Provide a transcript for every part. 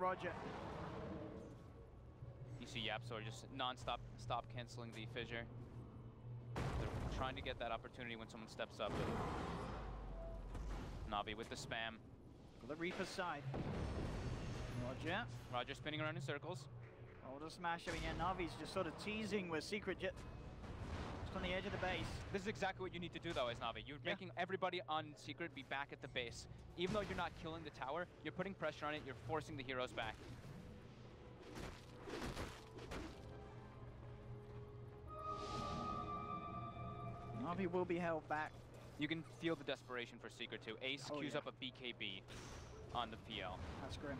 Roger. You see YapzOr just stop canceling the fissure. They're trying to get that opportunity when someone steps up. Na'Vi with the spam. The Reaper side. Roger spinning around in circles. Oh, the smash. I mean, yeah, Na'Vi's just sort of teasing with Secret just on the edge of the base. This is exactly what you need to do, though, as Na'Vi. You're making everybody on Secret be back at the base. Even though you're not killing the tower, you're putting pressure on it, you're forcing the heroes back. Na'Vi will be held back. You can feel the desperation for Secret, too. Ace queues up a BKB on the PL. That's grim.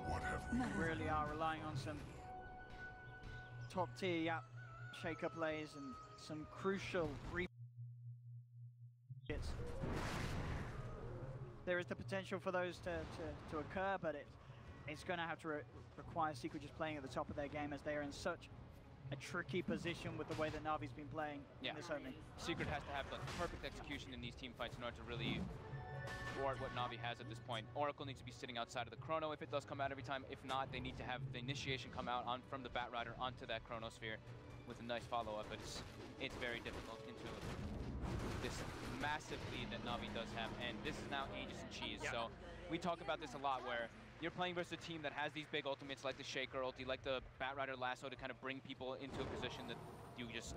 What have we really are relying on some top tier shake-up plays and some crucial hits. There is the potential for those to occur, but it's going to have to require Secret just playing at the top of their game, as they are in such a tricky position with the way that Na'Vi's been playing in this opening. Secret has to have the perfect execution in these team fights in order to really thwart what Na'Vi has at this point. Oracle needs to be sitting outside of the Chrono if it does come out every time. If not, they need to have the initiation come out from the Batrider onto that Chronosphere with a nice follow-up. But it's very difficult into this massive lead that Na'Vi does have, and this is now Aegis and Cheese. So we talk about this a lot, where you're playing versus a team that has these big ultimates like the Shaker ulti, like the Batrider Lasso, to kind of bring people into a position that you just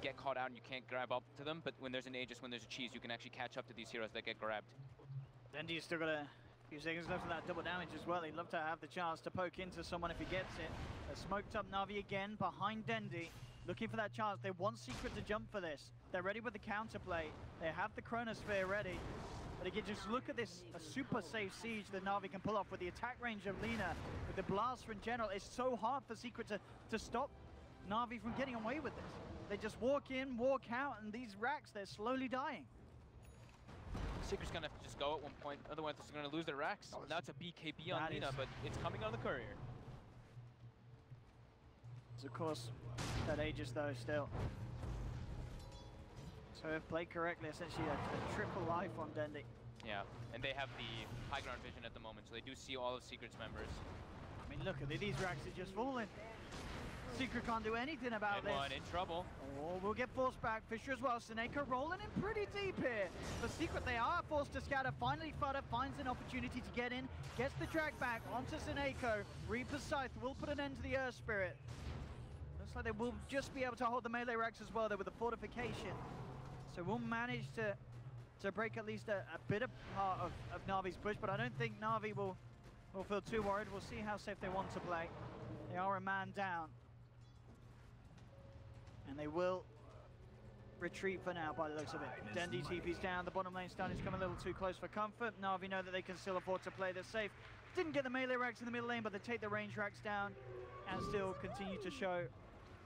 get caught out and you can't grab up to them. But when there's an Aegis, when there's a Cheese, you can actually catch up to these heroes that get grabbed. Dendy's still got a few seconds left of that double damage as well. He'd love to have the chance to poke into someone if he gets it. A smoked up Na'Vi again behind Dendy, looking for that chance. They want Secret to jump for this. They're ready with the counterplay. They have the Chronosphere ready. But again, just look at this, a super safe siege that Na'Vi can pull off with the attack range of Lina, with the blast in general. It's so hard for Secret to stop Na'Vi from getting away with this. They just walk in, walk out, and these racks, they're slowly dying. Secret's gonna have to just go at one point, otherwise they're gonna lose their racks. Now it's a BKB on Lina, but it's coming on the courier. So of course, that Aegis though still. So if played correctly, essentially a triple life on Dendy. Yeah, and they have the high ground vision at the moment, so they do see all of Secret's members. I mean, look at it, these racks are just falling. Secret can't do anything about this. One in trouble. Oh, we'll get forced back. Fisher as well. Seneko rolling in pretty deep here. For Secret, they are forced to scatter. Finally, Fudder finds an opportunity to get in. Gets the drag back onto Seneko. Reaper's Scythe will put an end to the Earth Spirit. Looks like they will just be able to hold the melee racks as well, though, with the fortification. So we'll manage to break at least a bit of part of Na'Vi's push, but I don't think Na'Vi will feel too worried. We'll see how safe they want to play. They are a man down. And they will retreat for now by the looks of it. Dendy TP's down, the bottom lane starting to come a little too close for comfort. Na'Vi know that they can still afford to play this safe. Didn't get the melee racks in the middle lane, but they take the range racks down and still continue to show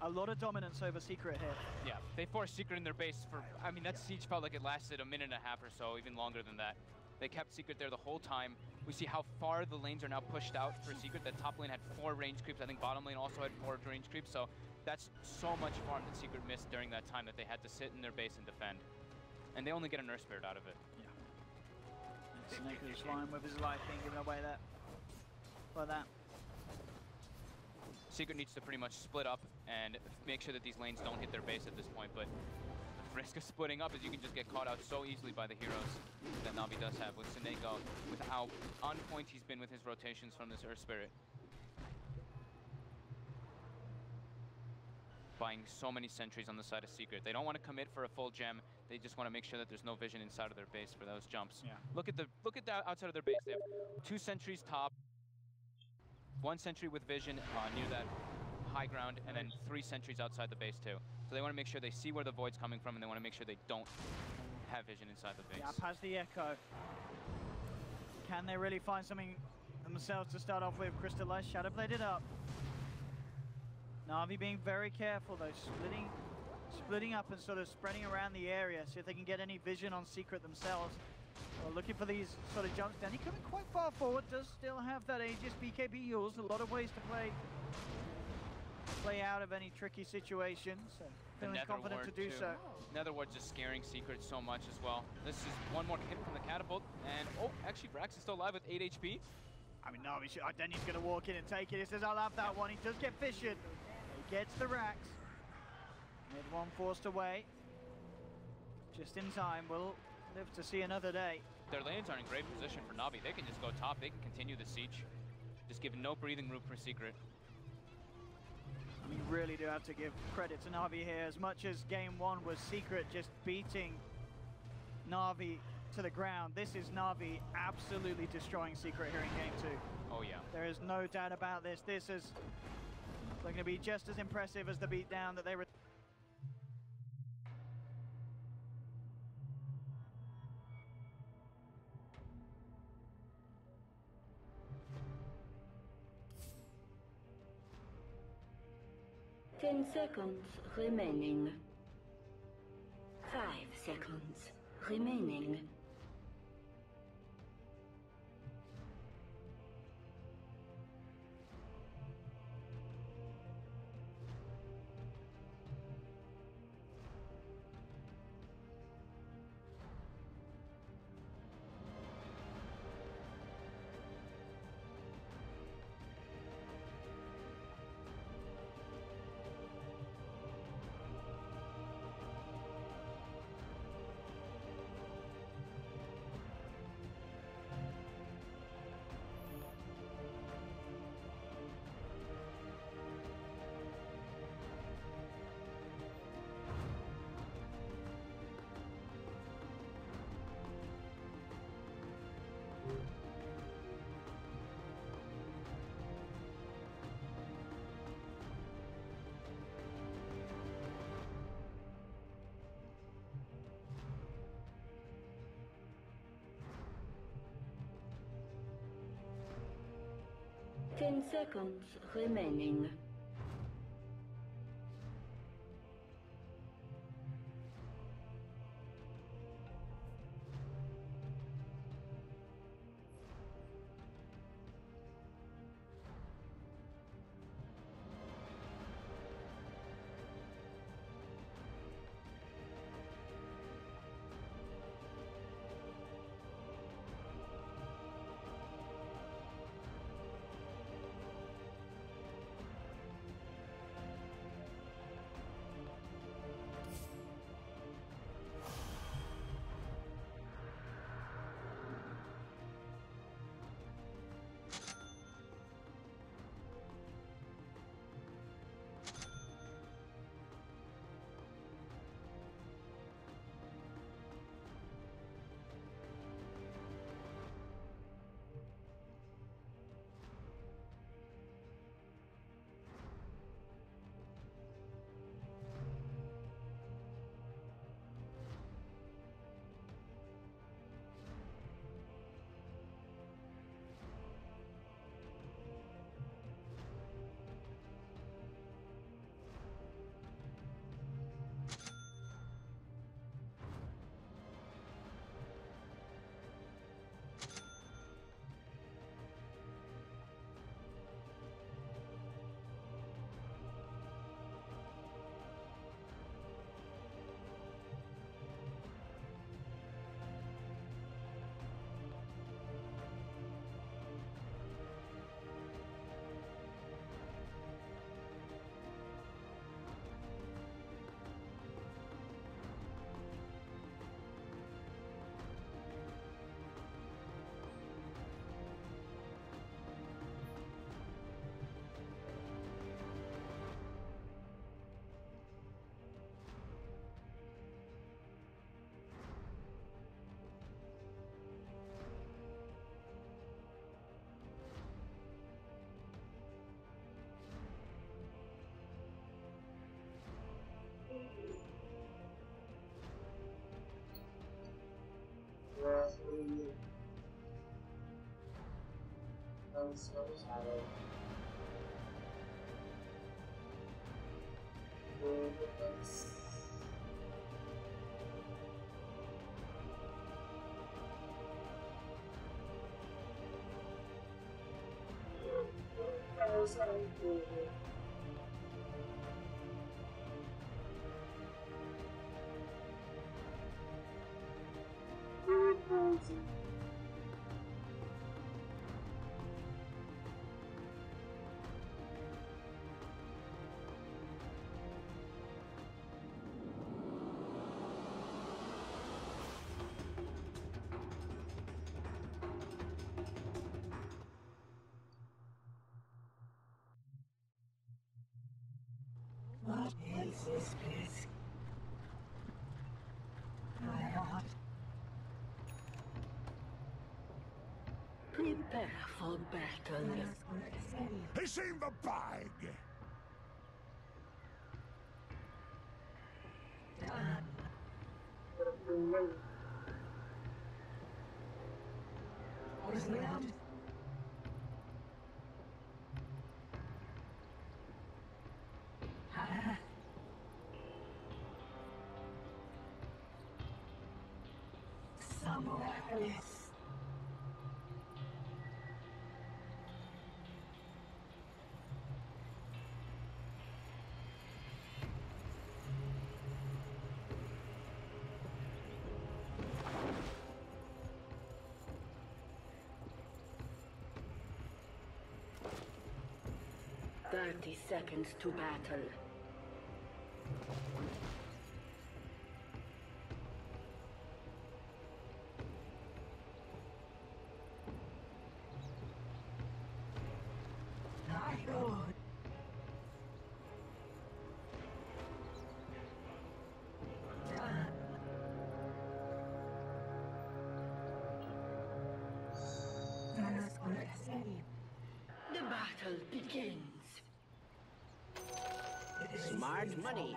a lot of dominance over Secret here. Yeah, they forced Secret in their base for, I mean, that siege felt like it lasted a minute and a half or so, even longer than that. They kept Secret there the whole time. We see how far the lanes are now pushed out for Secret. That top lane had 4 range creeps. I think bottom lane also had 4 range creeps. So that's so much farm that Secret missed during that time that they had to sit in their base and defend. And they only get an Earth Spirit out of it. Yeah. Snaker's flying with his life being given away there. For that. Secret needs to pretty much split up and make sure that these lanes don't hit their base at this point. But the risk of splitting up is you can just get caught out so easily by the heroes that Na'Vi does have. With Seneko, with how on point he's been with his rotations from this Earth Spirit. Buying so many sentries on the side of Secret. They don't want to commit for a full gem. They just want to make sure that there's no vision inside of their base for those jumps. Yeah. Look at the outside of their base. They have 2 sentries top, 1 sentry with vision near that high ground, and then 3 sentries outside the base too. So they want to make sure they see where the void's coming from, and they want to make sure they don't have vision inside the base. Yeah, past the Echo. Can they really find something themselves to start off with? Crystallized, Shadowbladed up. Na'Vi being very careful though, splitting up and sort of spreading around the area, see if they can get any vision on Secret themselves. Well, looking for these sort of jumps. Danny coming quite far forward, does still have that Aegis BKB Yules, a lot of ways to play play out of any tricky situations. And feeling confident to do so. Netherward's just scaring Secret so much as well. This is one more hit from the catapult, and oh, actually Brax is still alive with 8 HP. I mean, no, Denny's going to walk in and take it. He says, I'll have that one. He does get fissured. He gets the racks. Mid one forced away. Just in time. We'll live to see another day. Their lanes are in great position for Na'Vi. They can just go top. They can continue the siege. Just give no breathing room for Secret. We really do have to give credit to Na'Vi here. As much as game one was Secret just beating Na'Vi to the ground, this is Na'Vi absolutely destroying Secret here in game two. Oh yeah. There is no doubt about this. This is going to be just as impressive as the beatdown that they were. Ten seconds remaining. 5 seconds remaining. Ten seconds remaining. What is this place? My heart. Prepare for battle. He's in the bag! Somewhere else. Thirty seconds to battle. The battle begins. Smart money.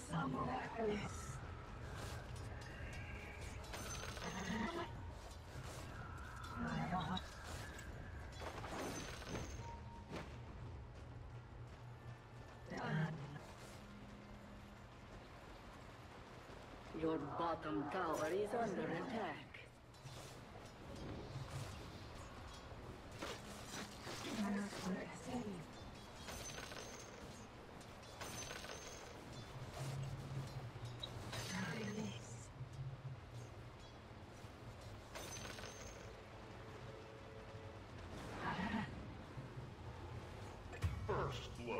Somewhere else. Your bottom tower is under attack. First blood.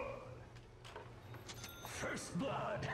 First blood!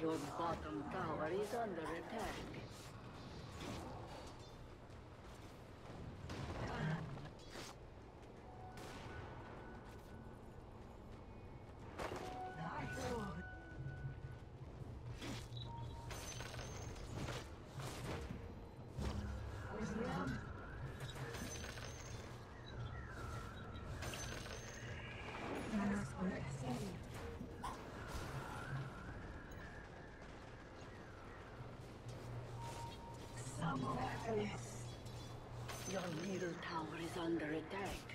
Your bottom tower is under attack. Your middle tower is under attack.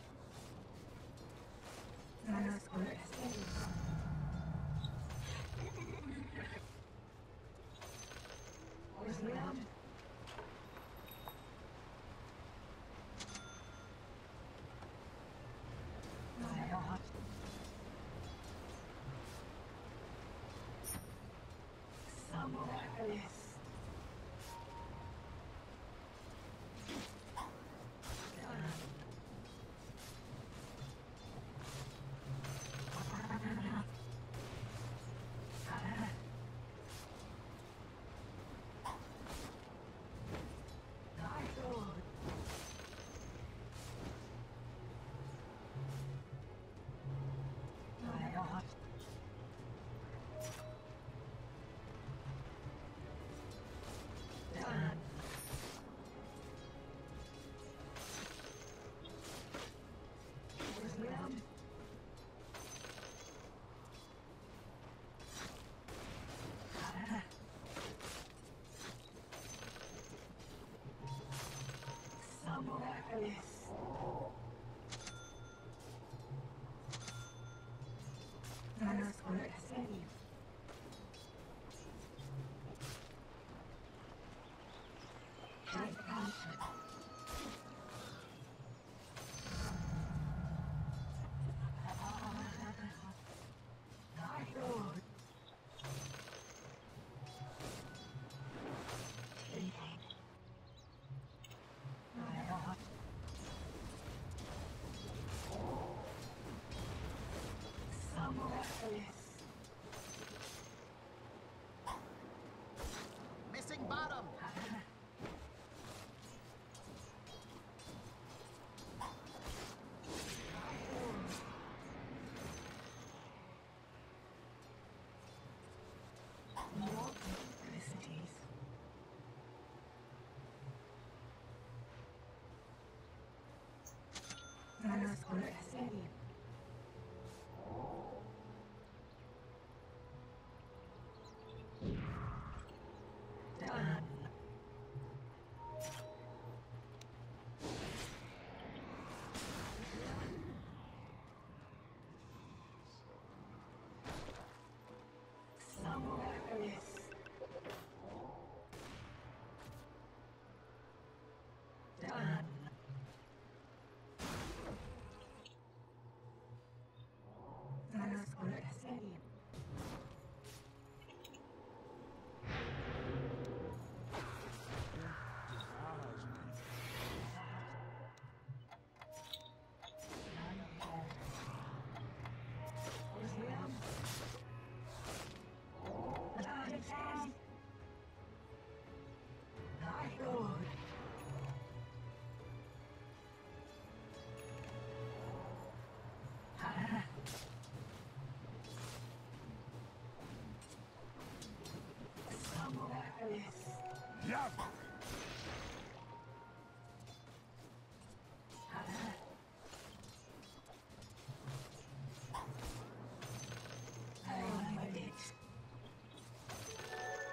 Missing bottom.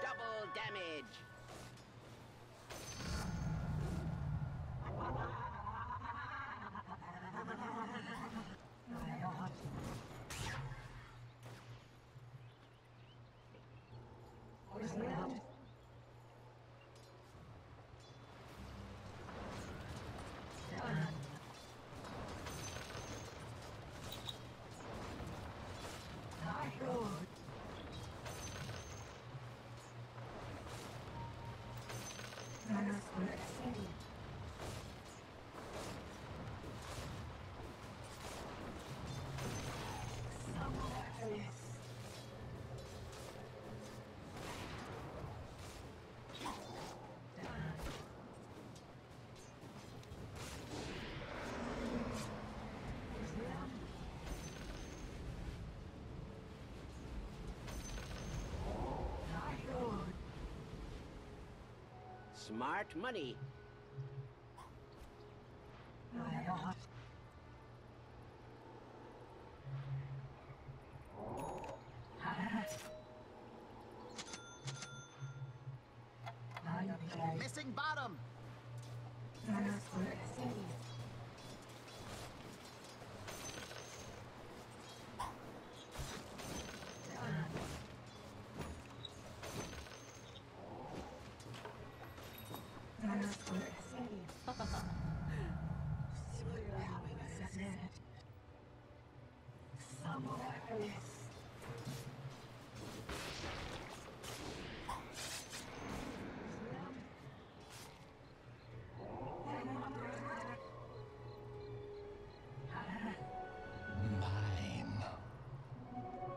Double damage. Smart money. Missing bottom.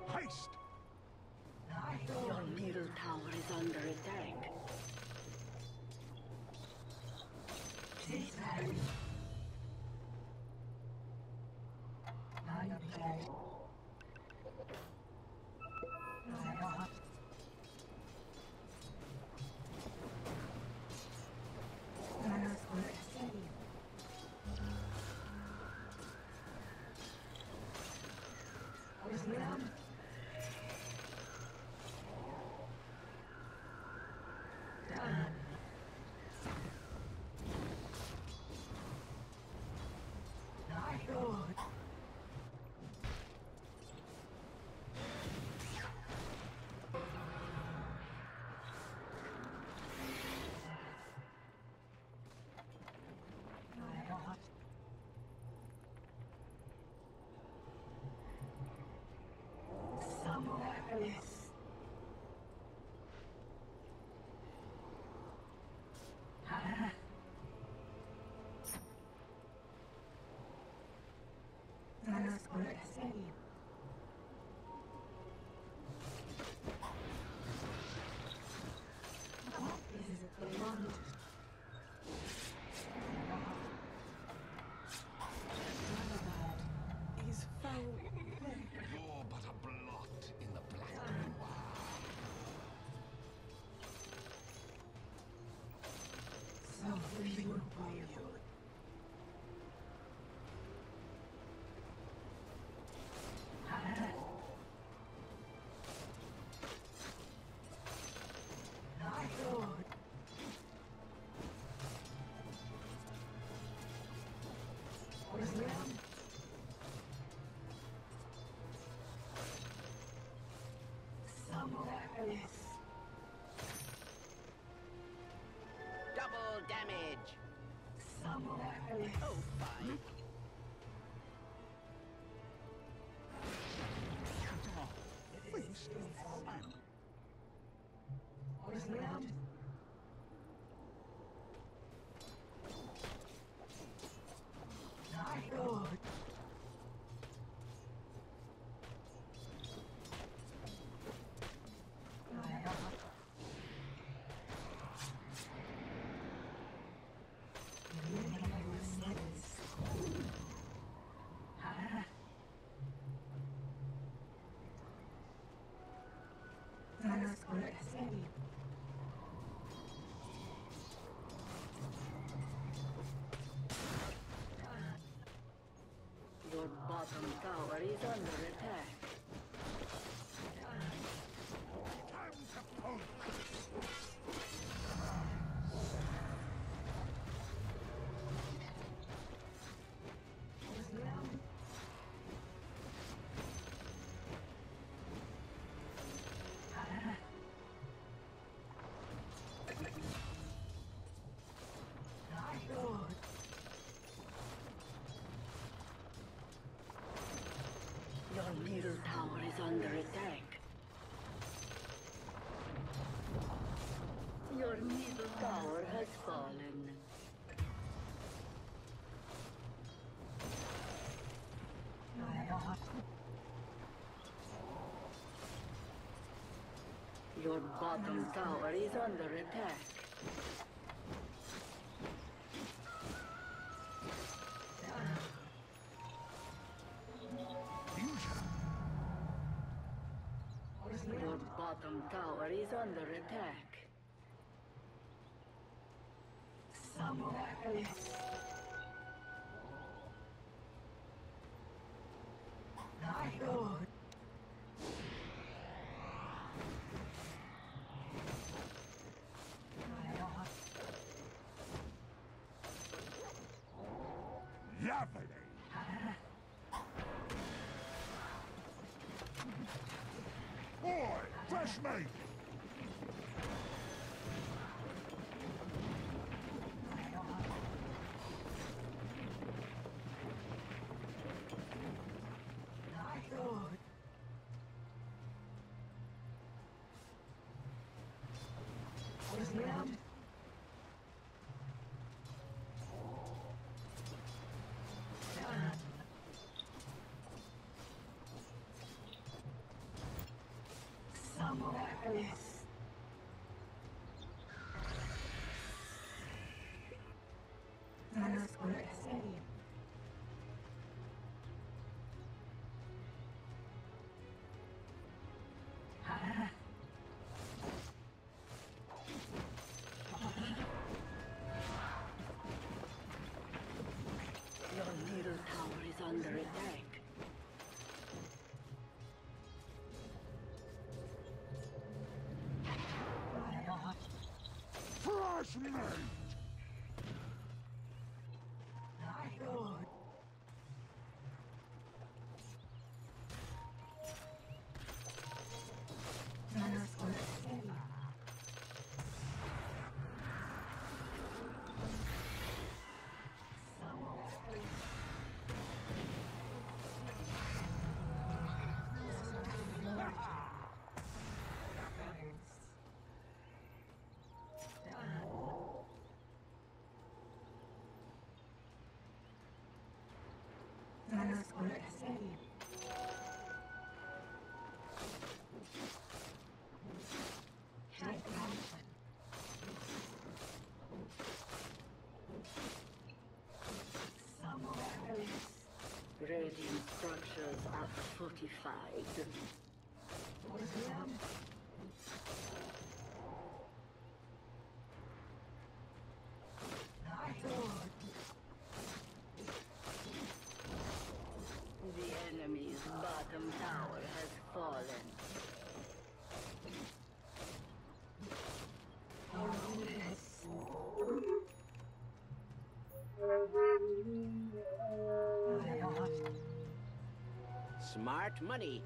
Haste! Your middle tower is under attack. You're but a blot in the black noir. Double damage. Oh, fine. Feast of famine. tower is under attack. Your middle tower is under attack. Your middle tower has fallen. Your bottom tower is under attack. Your bottom tower is under attack. Somewhere else. My God. Boy, fresh meat! Your middle tower is under attack. Fresh meat! Radiant structures are fortified. The enemy's bottom tower has fallen. Smart money.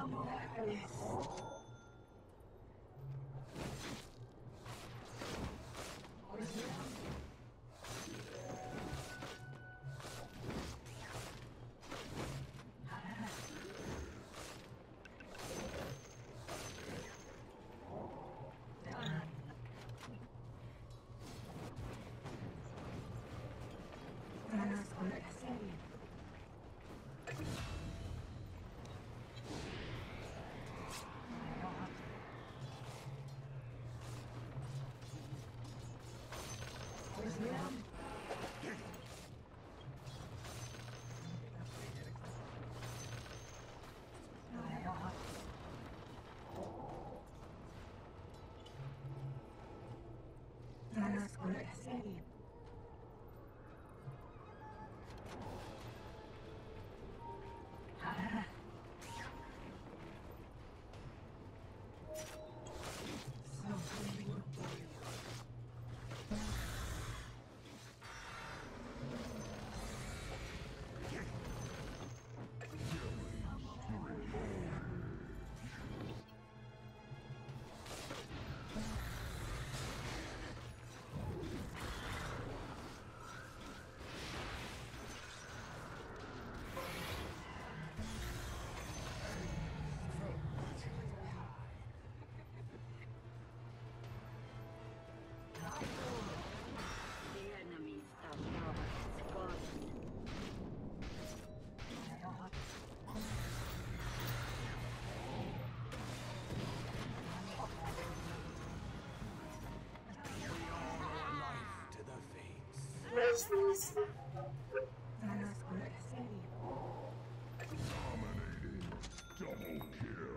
Dominating. Double kill.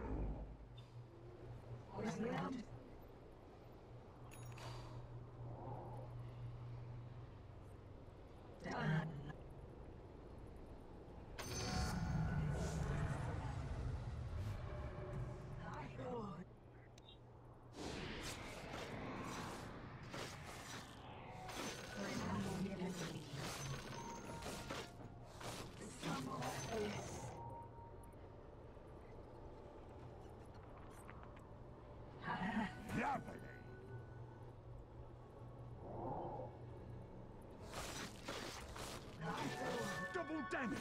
Double damage.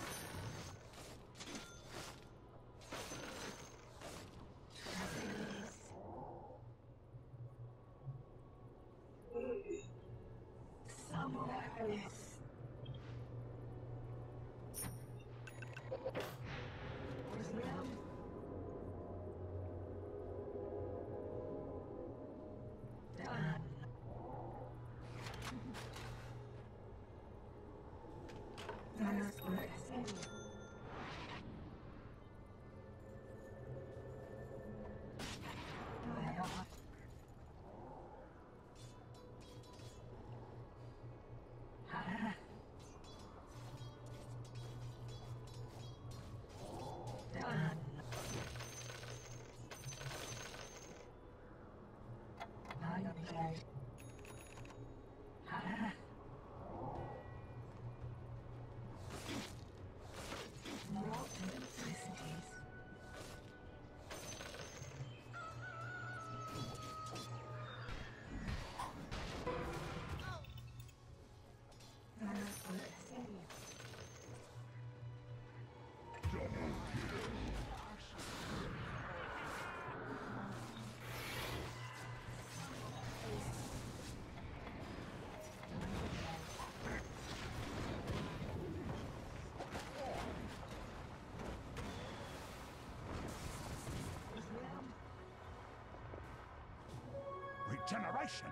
Regeneration.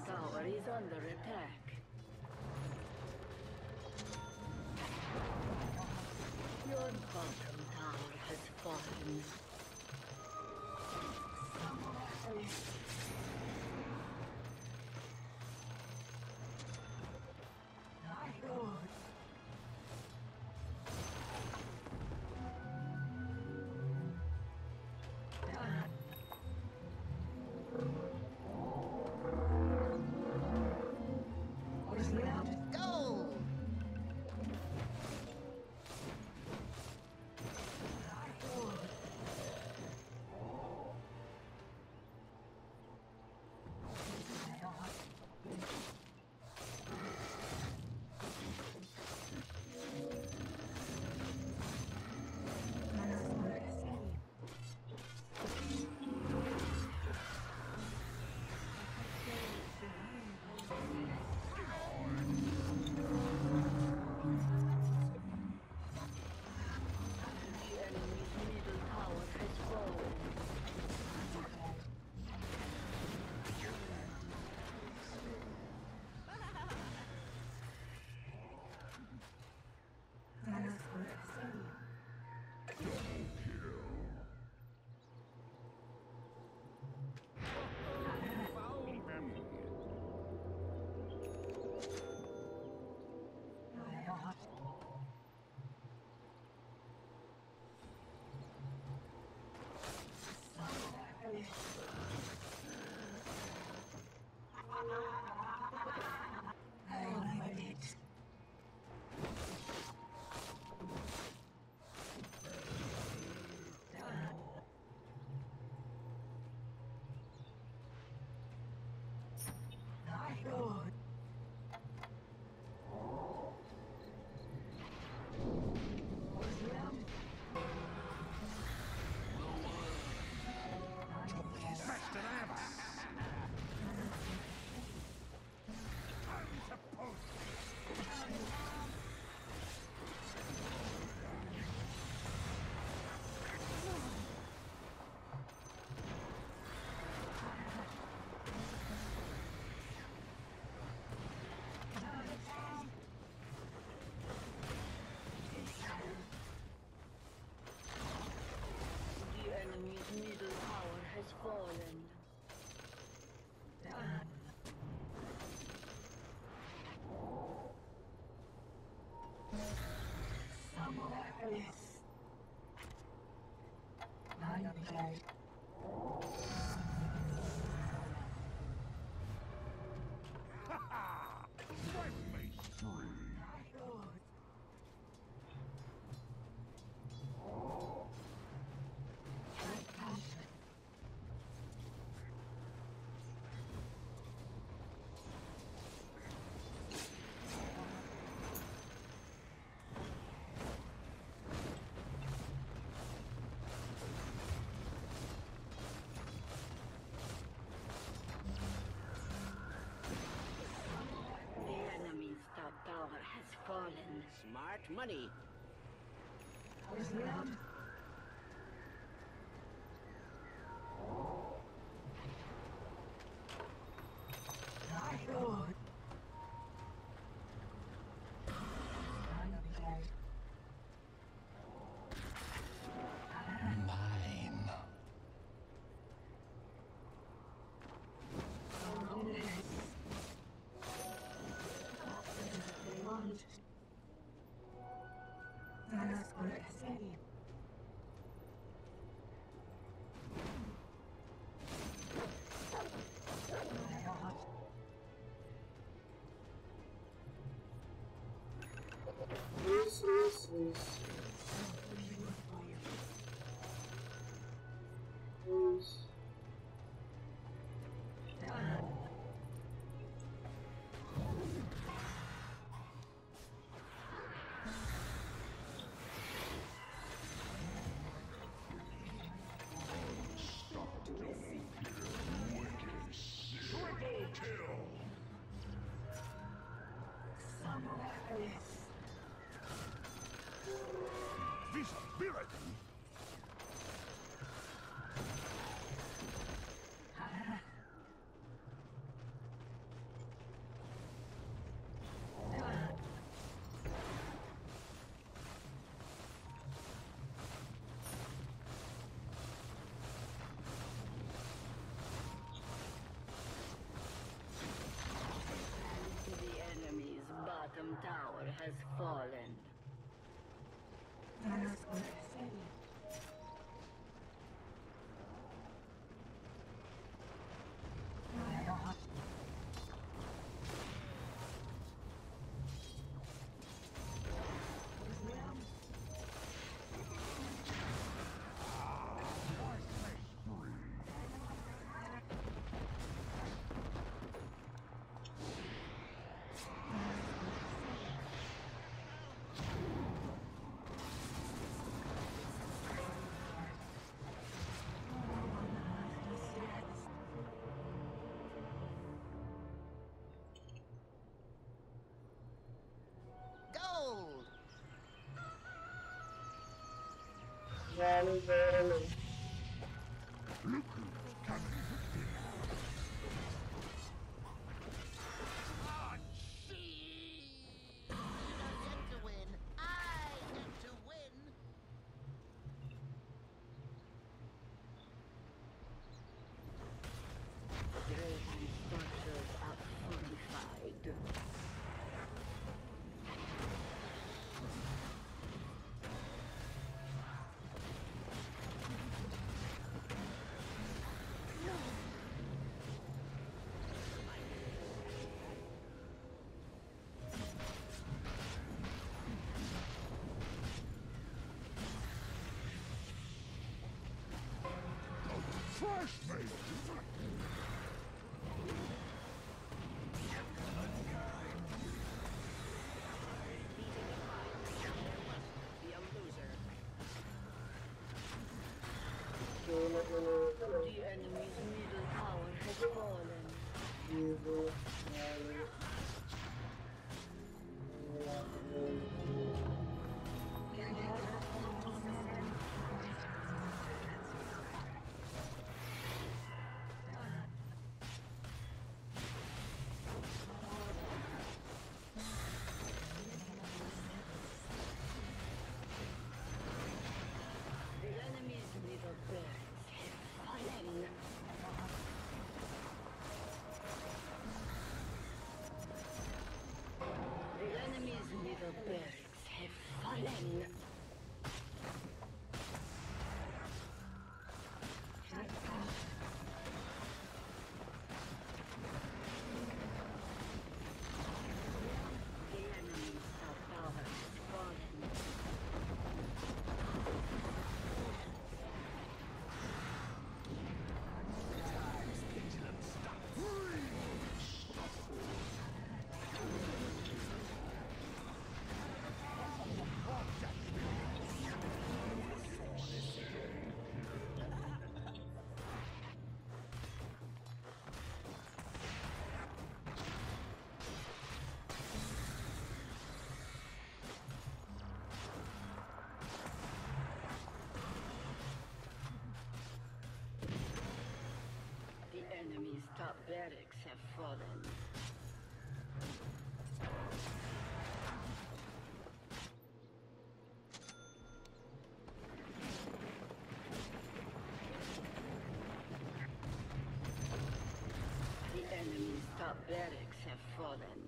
tower is under attack. Your bottom tower has fallen. Fallen. Tower has fallen. Smart money. Structures are fortified. Fresh mate! The enemy's middle tower has fallen. The enemy's middle barracks have fallen. The enemy's middle barracks have fallen. The enemy's top tower has fallen. The enemy's top barracks have fallen. The enemy's top barracks have fallen.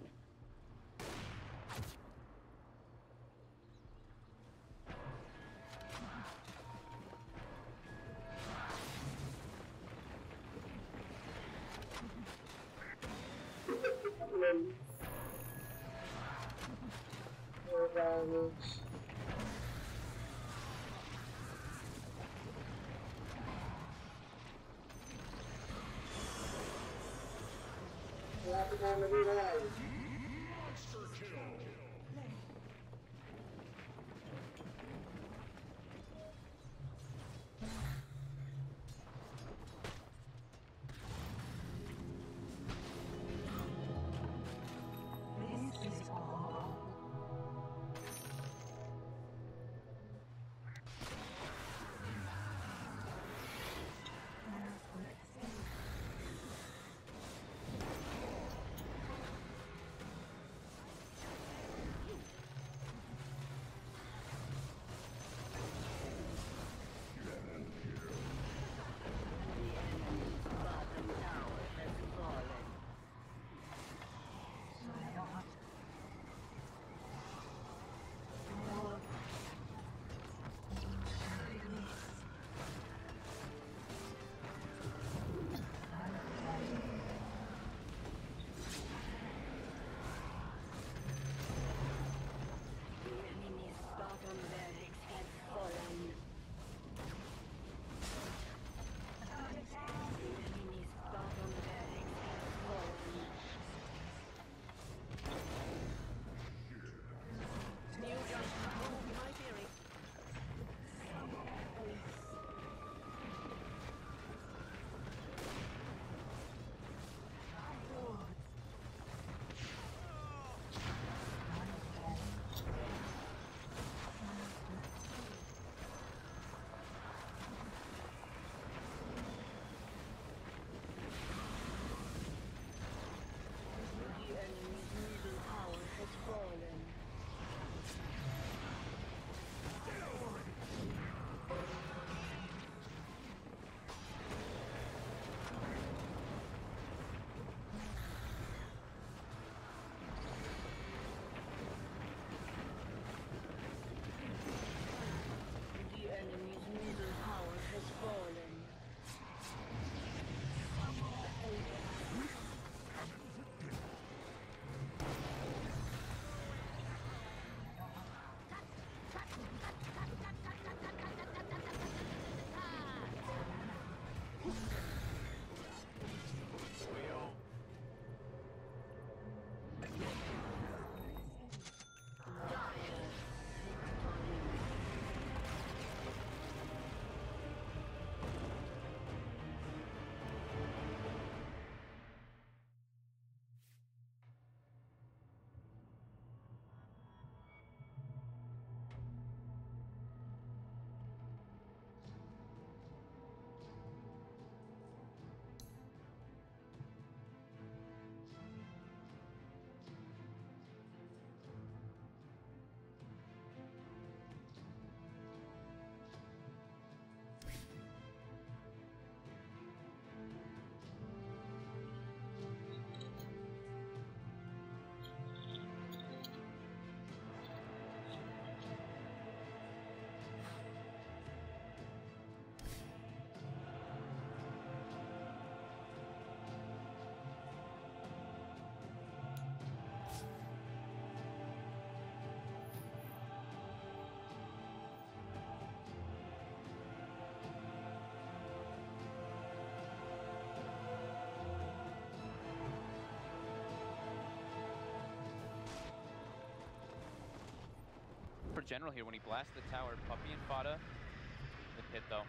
for General here when he blasts the tower. Puppey and Fada in the pit though,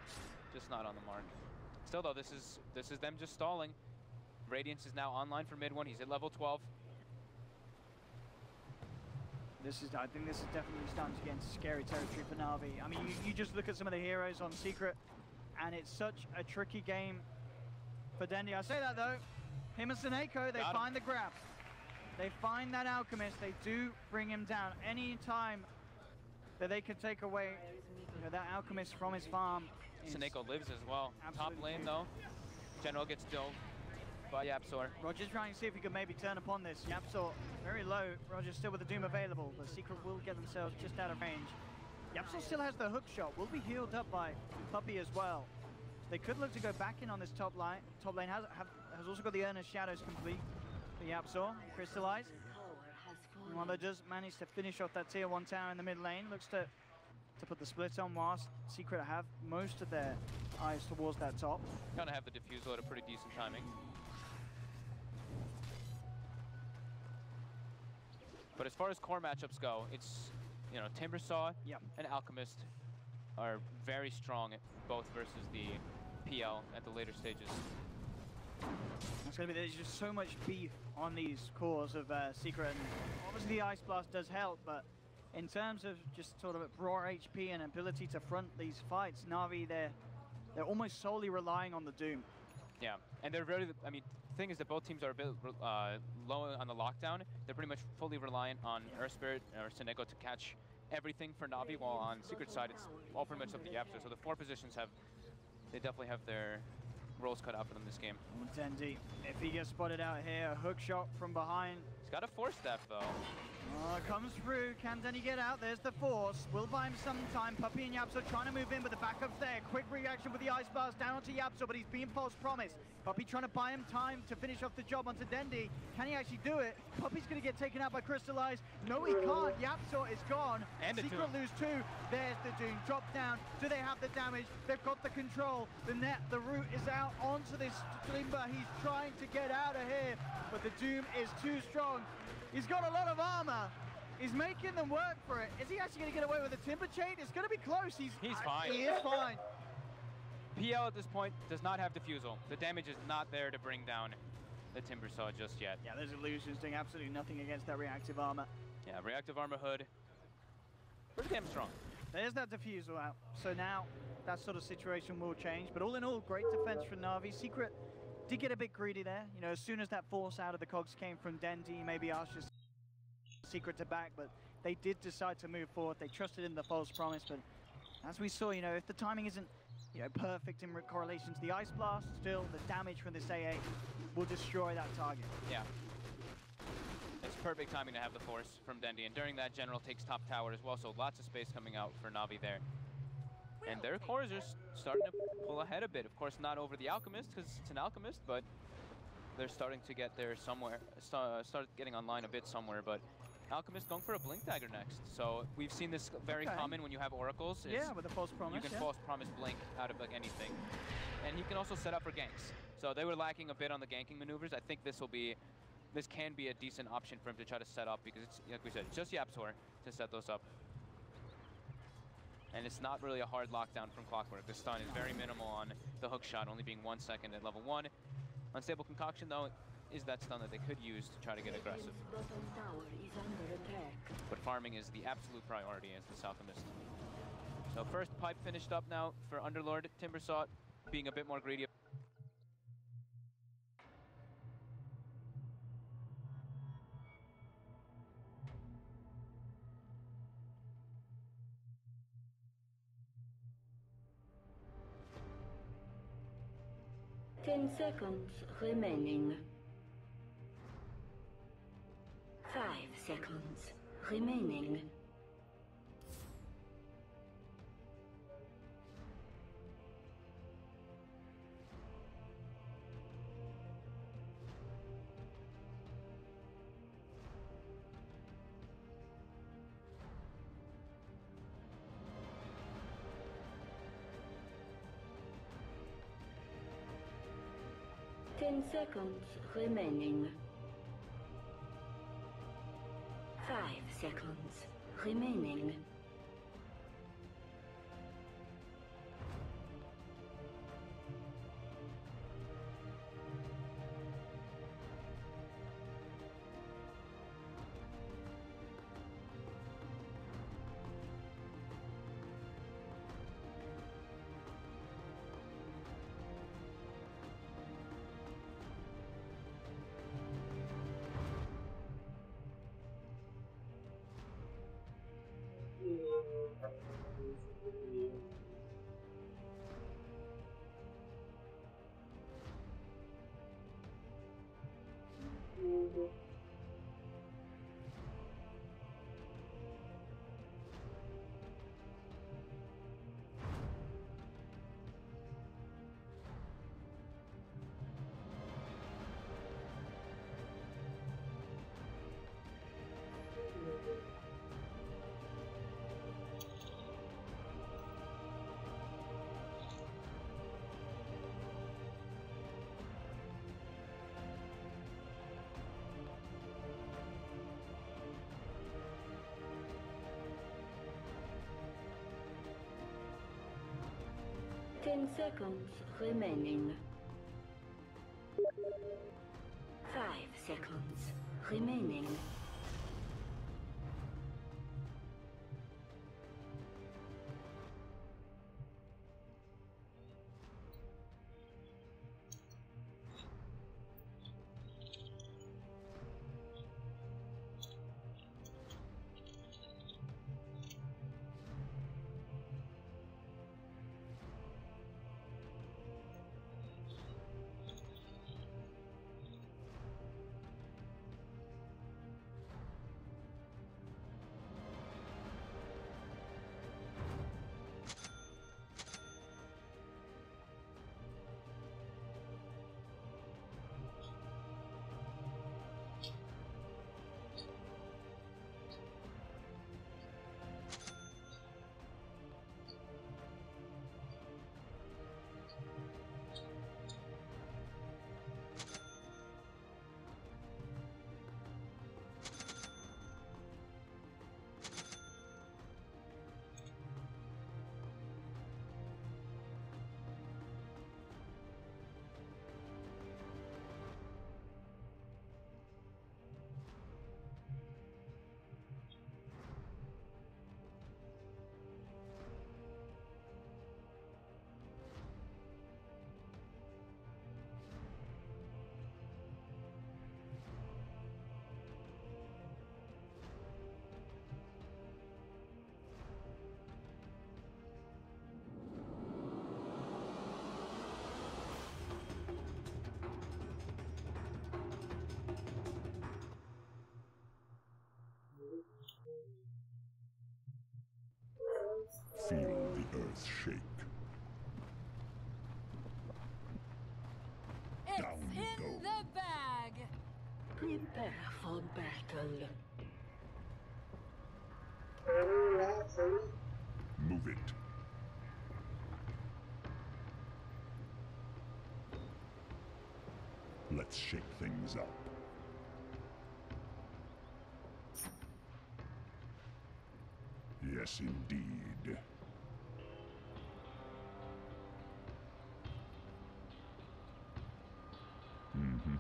just not on the mark. Still though, this is them just stalling. Radiance is now online for mid one. He's at level 12. I think this is definitely starting to get into scary territory for Na'Vi. I mean, you just look at some of the heroes on Secret, and it's such a tricky game for Dendi. I say that though, him and Seneko, they find the grab. They find that Alchemist, they do bring him down. Any time that they could take away that Alchemist from his farm. Seneko lives as well. Top lane though, General gets dove by Yapzor. Roger's trying to see if he can maybe turn upon this. Yapzor very low. Roger's still with the Doom available. The Secret will get themselves just out of range. Yapzor still has the hook shot. Will be healed up by Puppey as well. They could look to go back in on this top line. Top lane has also got the Earnest Shadows complete for Yapzor. Crystallize. Mother does manage to finish off that tier 1 tower in the mid lane. Looks to put the split on whilst Secret have most of their eyes towards that top. Gonna have the defusal at a pretty decent timing. But as far as core matchups go, it's, you know, Timbersaw and Alchemist are very strong both versus the PL at the later stages. It's going to be, there's just so much beef on these cores of Secret, and obviously the Ice Blast does help, but in terms of just sort of raw HP and ability to front these fights, Na'Vi, they're almost solely relying on the Doom. Yeah, and they're very, I mean, the thing is that both teams are a bit low on the lockdown. They're pretty much fully reliant on Earth Spirit or Seneko to catch everything for Na'Vi, while on Secret side, it's all pretty much up to Yapzor. So the 4 positions they definitely have their roles cut out for them this game. Dendi, if he gets spotted out here, a hook shot from behind. He's got a Force Staff though. Comes through, can Dendi get out? There's the Force, will buy him some time. Puppey and Yapzor trying to move in, but the backup's there. Quick reaction with the Ice Blast down onto Yapzor, but he's being false promised. Puppey trying to buy him time to finish off the job onto Dendi. Can he actually do it? Puppey's going to get taken out by Crystallize. No, he can't. Yapzor is gone. And Secret lose 2. There's the Doom. Drop down. Do they have the damage? They've got the control. The root is out onto this Timber. He's trying to get out of here, but the Doom is too strong. He's got a lot of armor. He's making them work for it. Is he actually going to get away with a Timber Chain? It's going to be close. He's fine. He is fine. PL at this point does not have Diffusal. The damage is not there to bring down the Timbersaw just yet. Yeah, those illusions doing absolutely nothing against that reactive armor. Yeah, reactive armor hood. Pretty damn strong. There's that Diffusal out. So now that sort of situation will change. But all in all, great defense from Na'Vi. Secret did get a bit greedy there. You know, as soon as that force out of the cogs came from Dendi, maybe asked just Secret to back, but they did decide to move forward. They trusted in the false promise, but as we saw, you know, if the timing isn't, you know, perfect in correlation to the Ice Blast, still the damage from this AA will destroy that target. Yeah. It's perfect timing to have the force from Dendi, and during that, General takes top tower as well, so lots of space coming out for Na'Vi there. And their cores are starting to pull ahead a bit. Of course, not over the Alchemist, because it's an Alchemist, but they're starting to get there somewhere, start getting online a bit somewhere, but Alchemist going for a Blink Dagger next. So we've seen this very common when you have Oracles. Yeah, with a false promise. You can false promise Blink out of like anything. And he can also set up for ganks. So they were lacking a bit on the ganking maneuvers. I think this can be a decent option for him to try to set up, because it's, like we said, it's just Yapzor to set those up. And it's not really a hard lockdown from Clockwork. The stun is very minimal on the hook shot, only being 1 second at level 1. Unstable Concoction, though, is that stun that they could use to try to get aggressive. But farming is the absolute priority as this Alchemist. So first pipe finished up now for Underlord. Timbersaw being a bit more greedy. Ten seconds remaining. 5 seconds remaining. Ten seconds remaining. 5 seconds remaining. 10 seconds remaining. 5 seconds remaining. Feel the earth shake. It's Down you in go. the bag. Prepare for battle. Move it. Let's shake things up. Yes, indeed. Mm-hmm.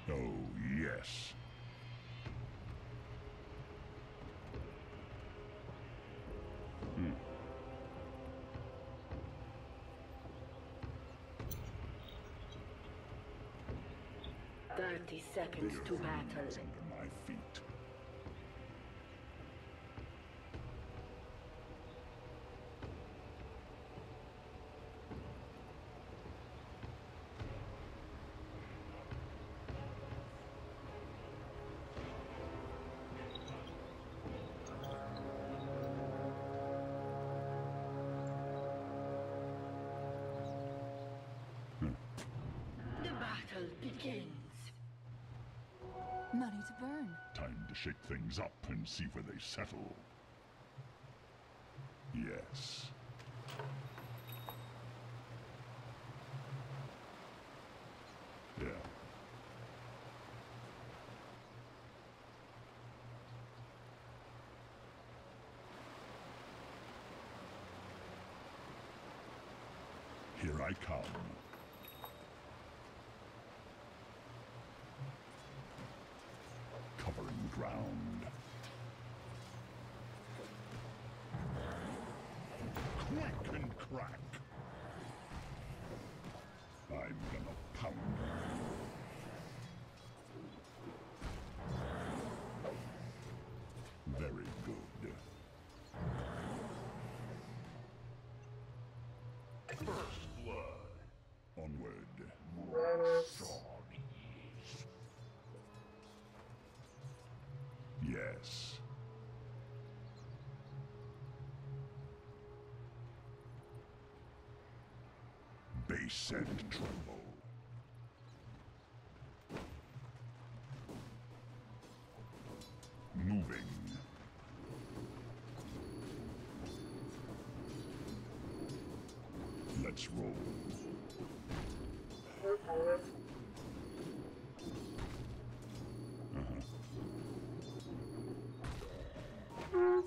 Oh, yes. Hmm. 30 seconds to battle. It's under my feet. The battle begins. Money to burn. Time to shake things up and see where they settle. Yes. Yeah. Here I come. Covering ground. Quick and crack. I'm gonna pound you. Very good. First blood. Onward. More stories. Yes. Bass and tremble. Moving. Let's roll. Uh-huh.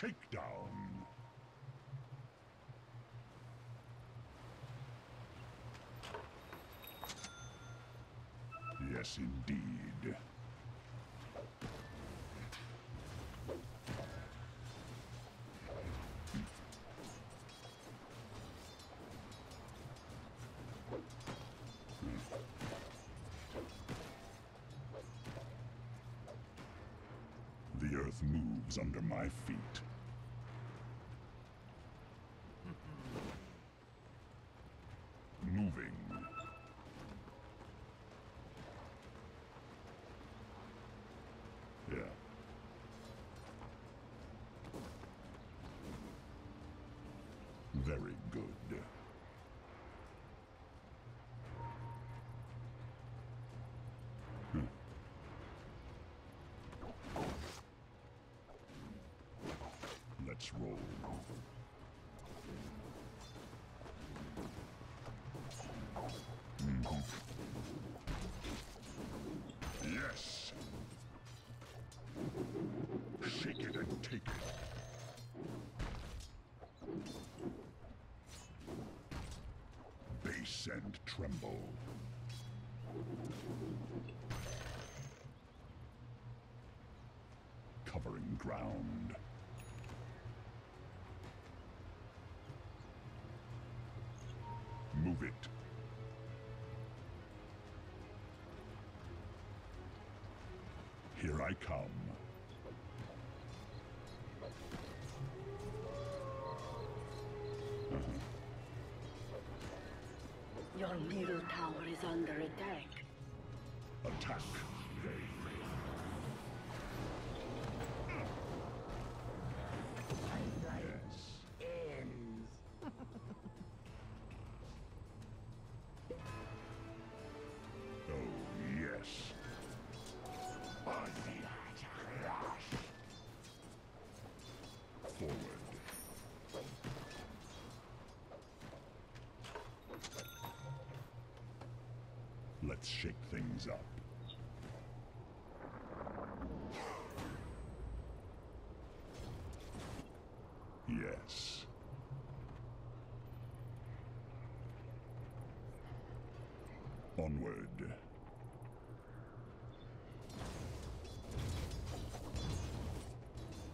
shakedown. Yes, indeed. The earth moves under my feet. Moving. Yeah. Very good. Let's roll. Yes. Shake it and take it. Base and tremble. Covering ground. Move it. Here I come. Your middle tower is under attack. Attack. Let's shake things up. Yes. Onward.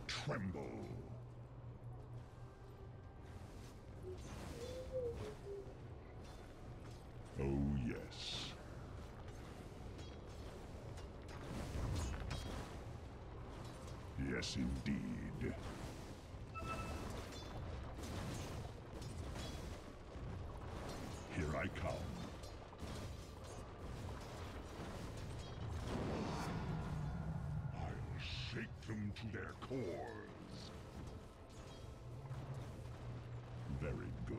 Tremble. Oh, yes. Yes, indeed. Here I come. I'll shake them to their cores. Very good.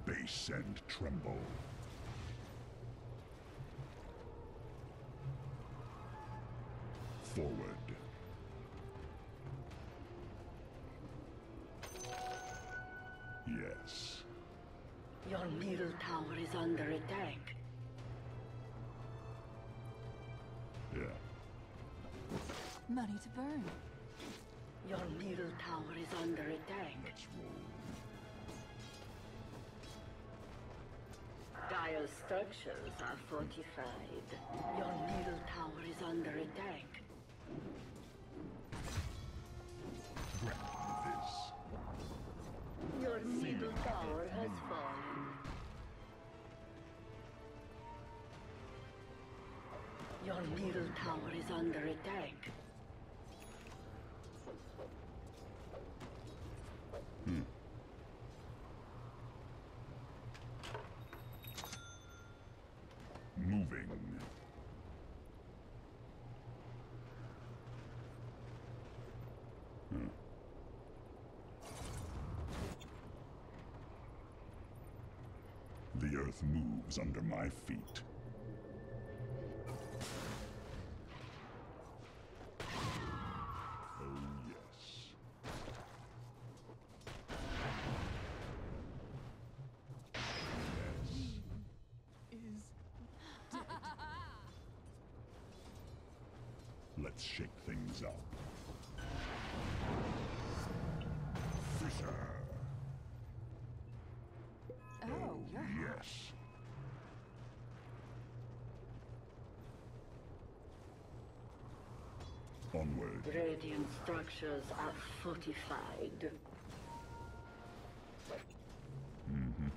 Base and tremble. Forward. Yes. Your middle tower is under attack. Yeah. Money to burn. Your middle tower is under attack. Let's roll. Dire structures are fortified. Your middle tower is under attack. Grant this. Your middle tower has fallen. Your middle tower is under attack. Moving. The earth moves under my feet. Oh, yes. Let's shake things up. Fisher. Oh, you're hot. Yes. Onward. Radiant structures are fortified. Mm-hmm.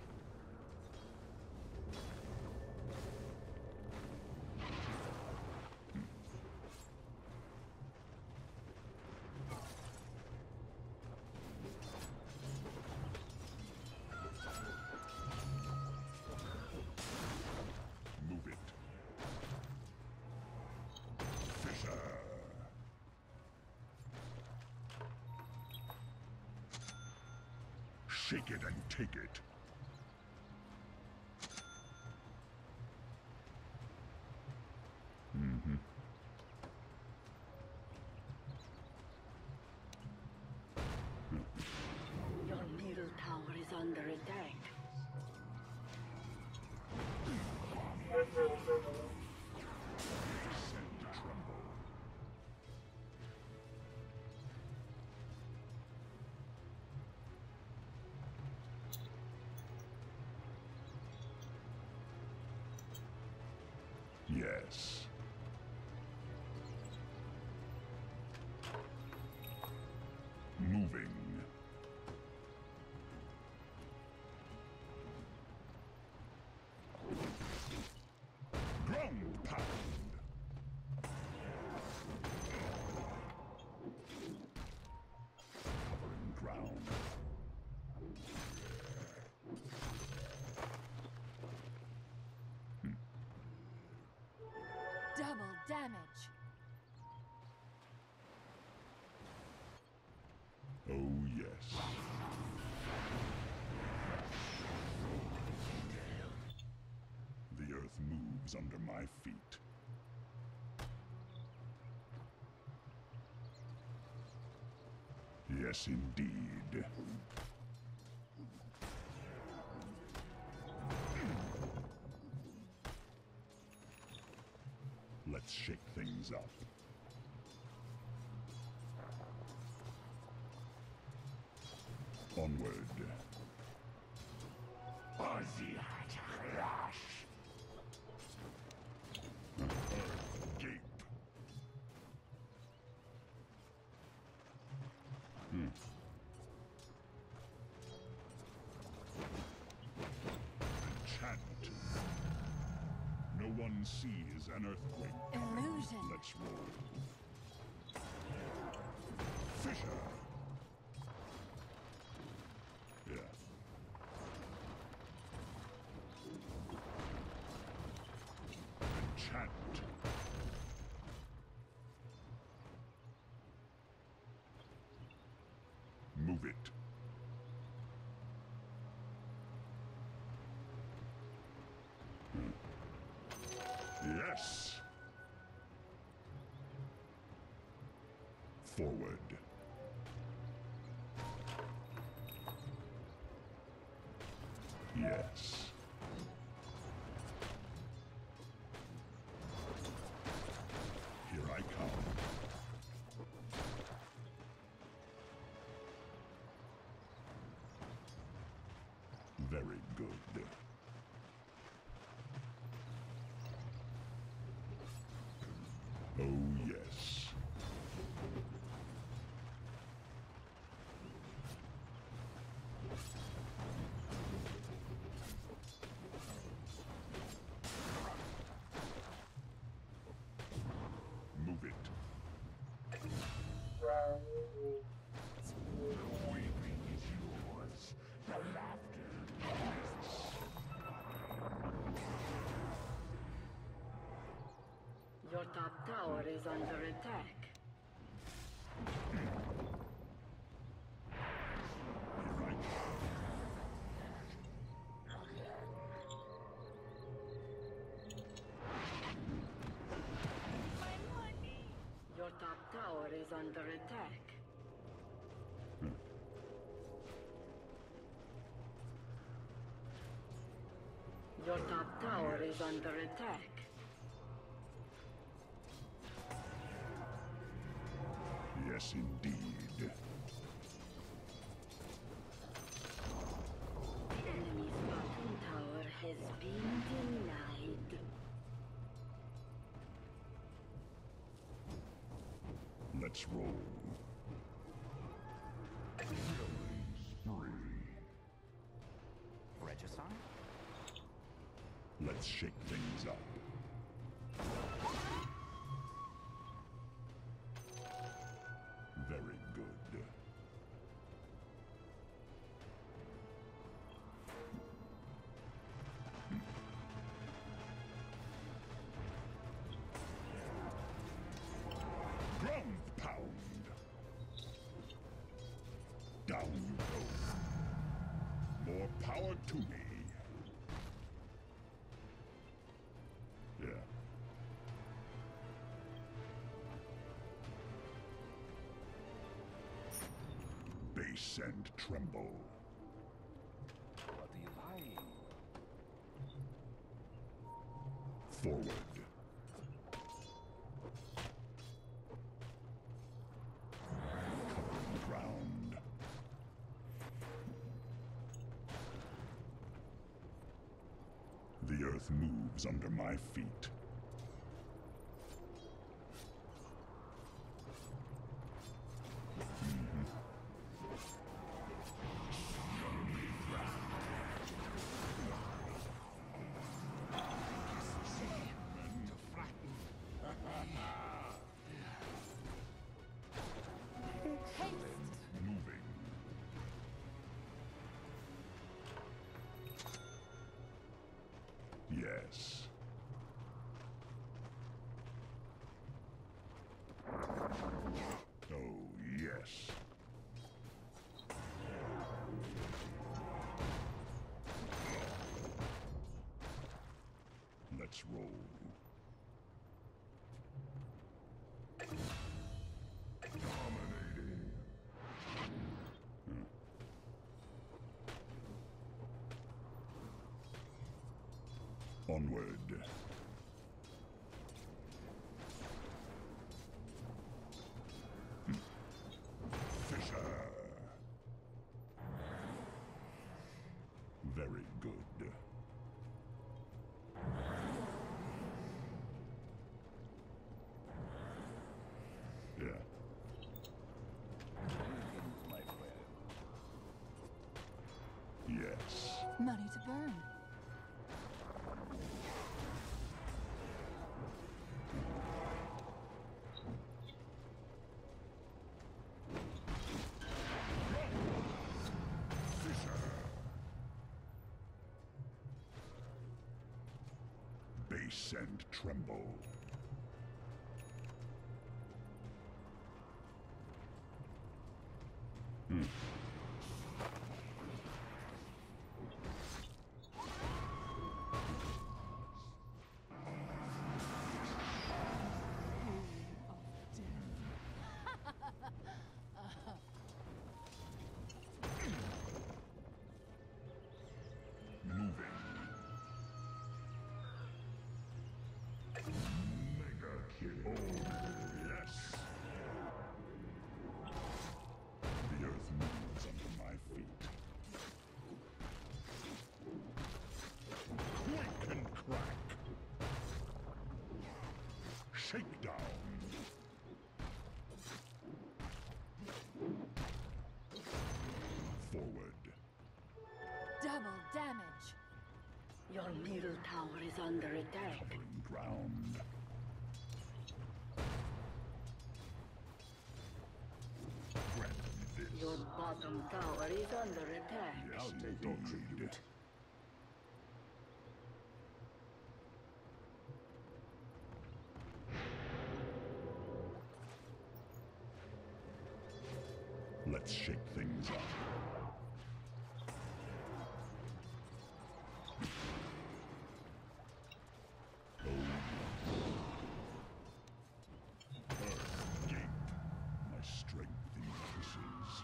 Move it. Fisher. Shake it and take it. Mm-hmm. Your middle tower is under attack. Descend to tremble. Yes. Moving. Ground pound. Covering ground. Double damage. Oh, yes. The earth moves under my feet. Yes, indeed. Let's shake things up. Onward. Gape. Enchant. No one sees an earthquake. Illusion. Let's roll. Fisher. Yeah. Enchant. Move it. Yes. Forward. Yes. Here I come. Very good. Oh, yes. Move it. The weeping is yours. The laughter is Your top tower is under attack. Here I come. Your top tower is under attack. Your top tower is under attack. Yes, indeed. The enemy's bottom tower has been denied. Let's roll. Regicide? Let's shake things up. Very good. Ground pound. Down you go. More power to me. Yeah. Base and tremble. What do you like? Forward. Covering ground. The earth moves under my feet. Moving. Yes. Oh, yes. Let's roll. Dominating. Onward. Fisher. Very good. Yeah. My friend. Yes. Money to burn. Base and tremble. Moving. Mega kill. Oh, yes. The earth moves under my feet. Quick and crack. Shakedown. Forward. Double damage. Your middle tower is under attack. Covering ground. Grant me this. Your bottom tower is under attack. Yes, I'll take your indeed. tribute. Let's shake things up. Oh, Earth gape. My strength increases.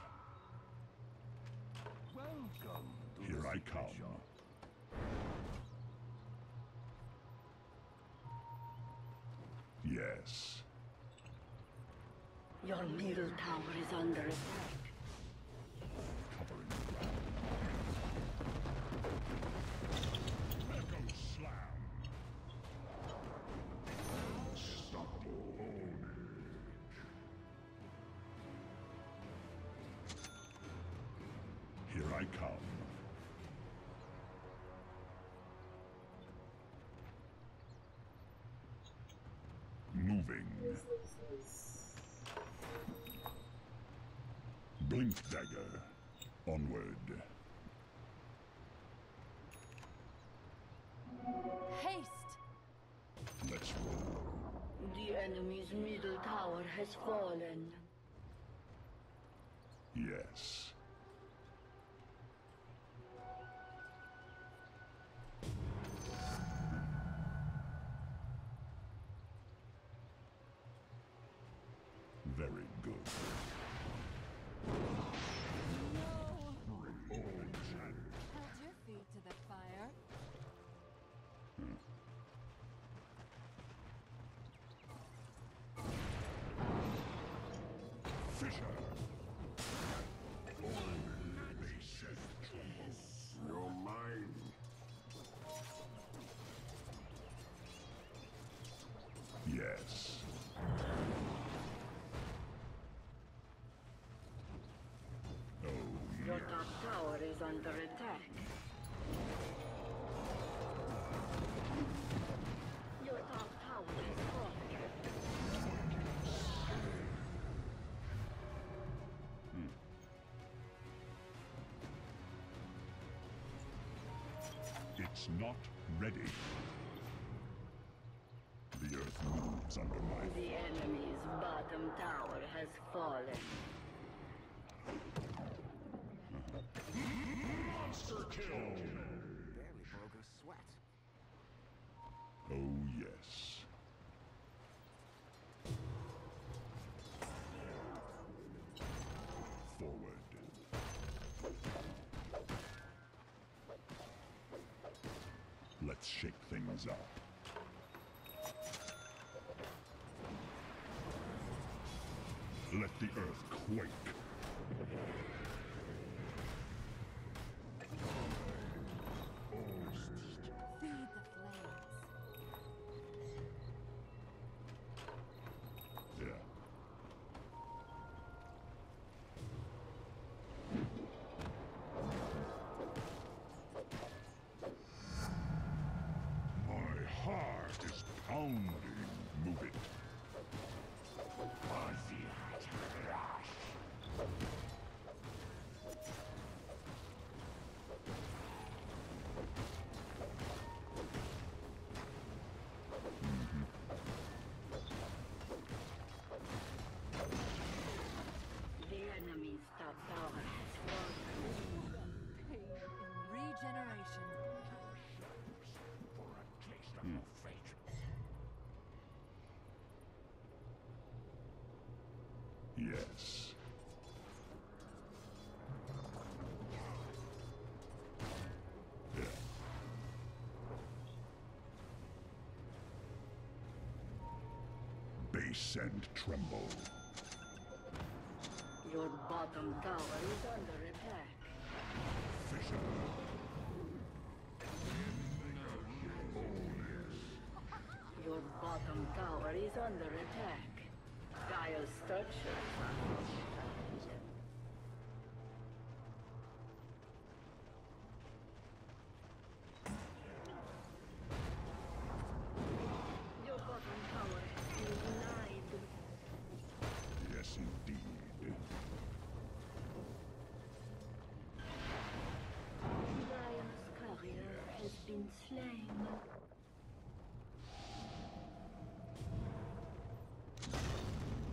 Welcome to Here the I secret come. shop. Yes. Your middle tower is under attack. Covering ground. Echo slam. Unstoppable. Here I come. Moving. Blink dagger. Onward. Haste! Let's roll. The enemy's middle tower has fallen. Yes. Very good. Held your feet to the fire. Fisher. They said trouble. You're mine. Yes. Oh, Your yes. top tower is under attack. Your top tower is fallen. It's not ready. The earth moves under my The enemy's bottom tower has fallen. monster kill. Barely broke a sweat. Oh, yes. Forward. Let's shake things up. Let the earth quake. Feed the flames. Yeah. My heart is pounding. Move it. The enemy's top tower has fallen. Pain and regeneration. For a taste of your fate. Yes. Yeah. Base and tremble. Your bottom tower is under attack. Fisher. Your bottom tower is under attack. Dire structures are fortified. Your bottom tower has been denied. Yes, indeed. Lion's courier has been slain.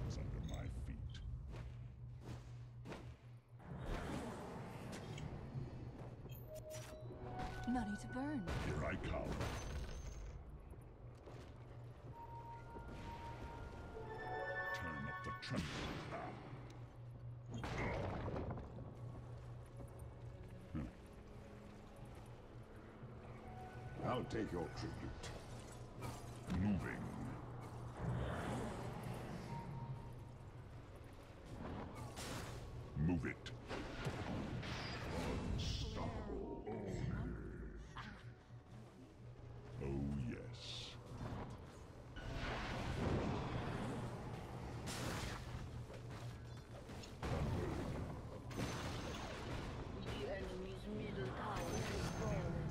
It's under my feet. Money to burn. Here I come. Turn up the tremble. I'll take your tribute. Moving. Move it. Unstoppable. Oh, yes. The enemy's middle tower has fallen.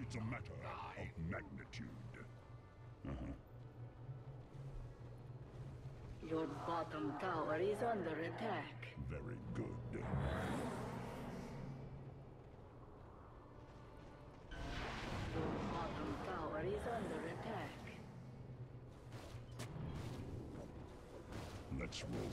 It's a matter of magnitude. Your bottom tower is under attack. Very good. Your bottom tower is under attack. Let's roll.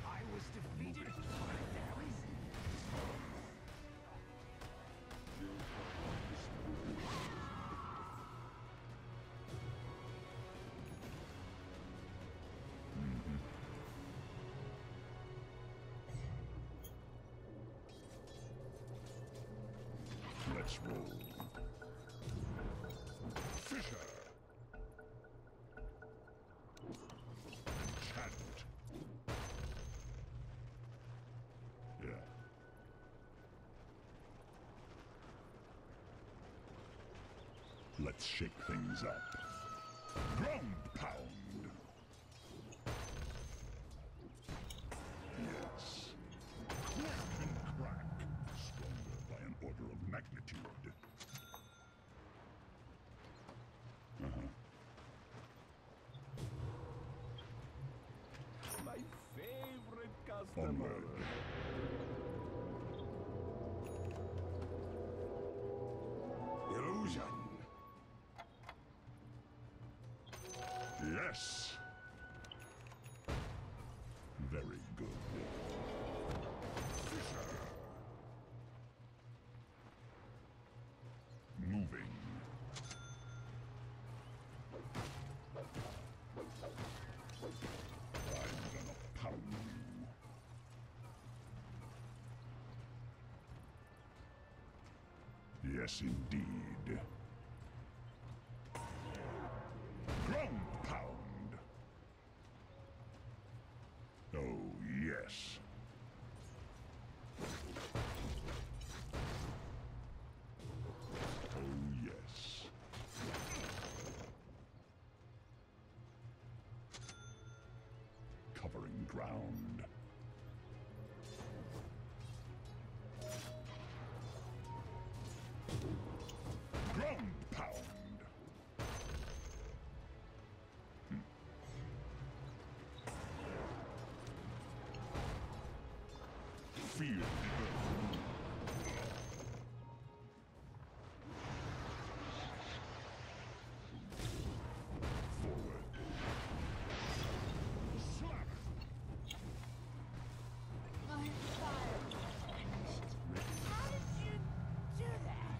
I was defeated by them. Let's roll. Fisher. Enchant. Yeah. Let's shake things up. Ground pound. Yes. Crack and crack. Stronger by an order of magnitude. My favorite customer. Onward. Illusion. Yes. Very good. Fisher. Moving. I'm gonna pound you. Yes, indeed. Ground pound. Oh, yes. Oh, yes. Covering ground. Ground pound. Feel the earth. Forward. Slap. My fire. How did you do that?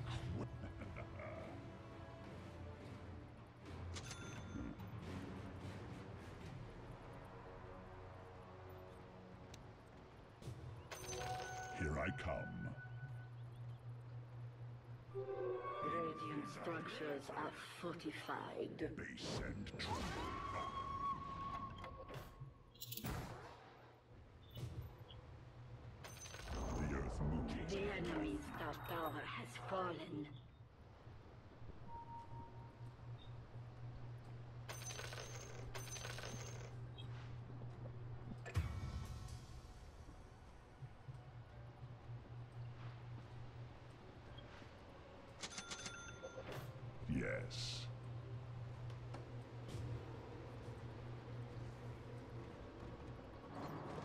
Here I come. Radiant structures are fortified. Base and tremble. The earth moves. The enemy's top tower has fallen. Yes.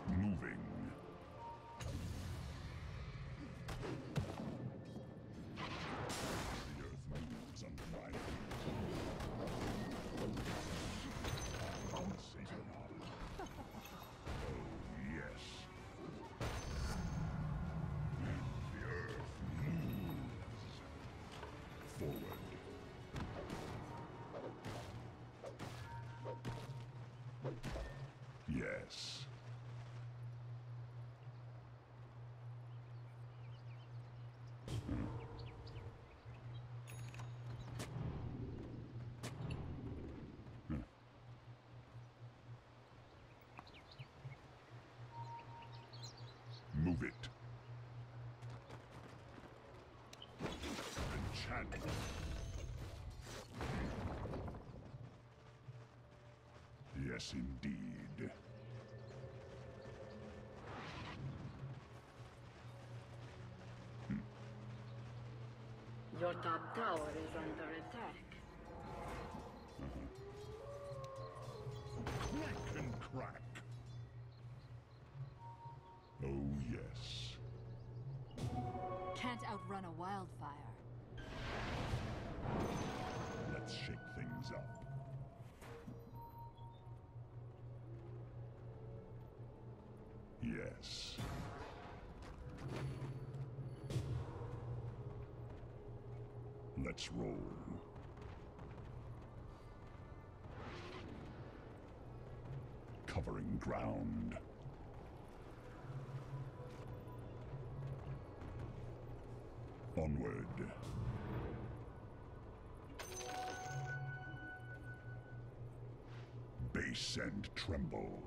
Moving. Move it. Enchant. Yes, indeed. Your top tower is under attack. Crack and crack. Oh, yes. Can't outrun a wildfire. Let's shake things up. Yes. Let's roll. Covering ground. Onward. Base and tremble.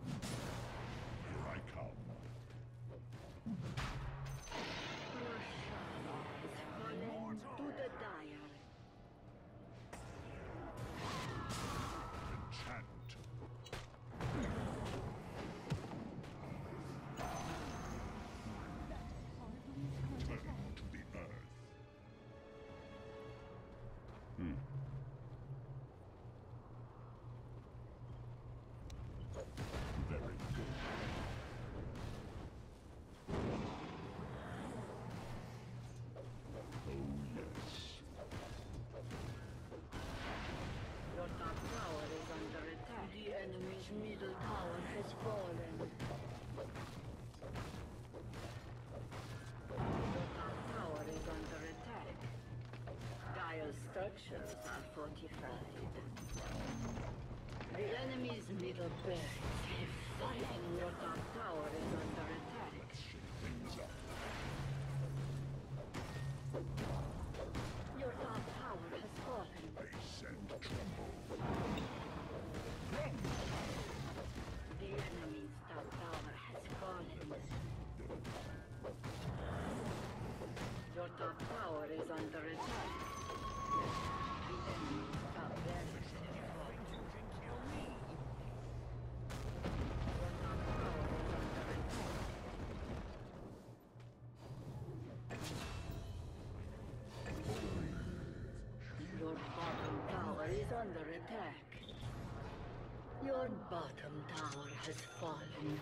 Here I come. Falling to the dire. Enchant. Turn to the earth. Very good. Oh, yes. Your top tower is under attack. The enemy's middle tower has fallen. Your top tower is under attack. Dire structures are fortified. The enemy's middle barracks have fallen. Your top tower is under attack. Let's shake things up. Your top tower has fallen. Base and tremble. The enemy's top tower has fallen. Your top tower is under attack. The enemy's top barracks have fallen. Your top tower is under attack. Your bottom tower is under attack. Your bottom tower has fallen.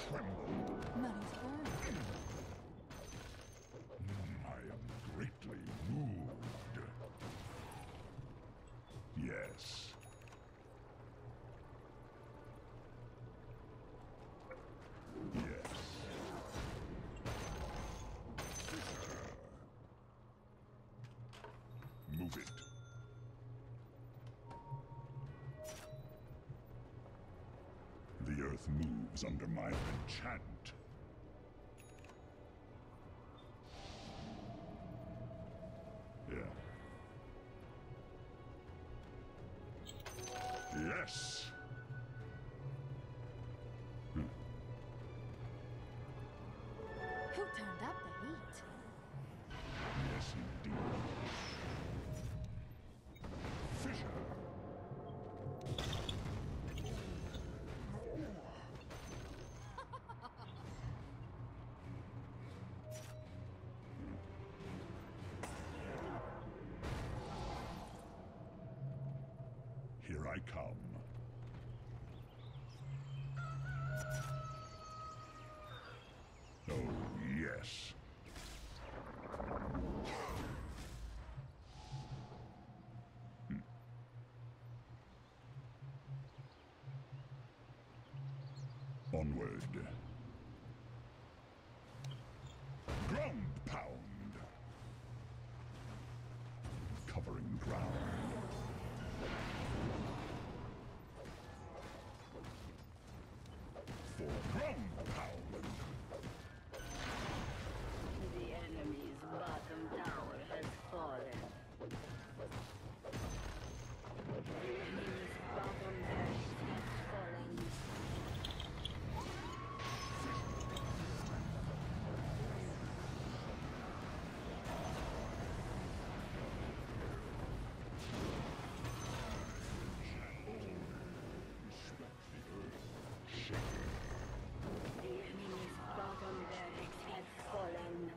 Tremble. Money's earned. I am greatly moved. Yes. Yes. Move it. The earth moves under my enchant. Yeah. Yes. Who turned up the heat? Yes, indeed. Fissure. Here I come. Oh, yes. Onward. Ground pound. Covering ground. For ground pound. The enemy's bottom tower The enemy's bottom barracks has fallen.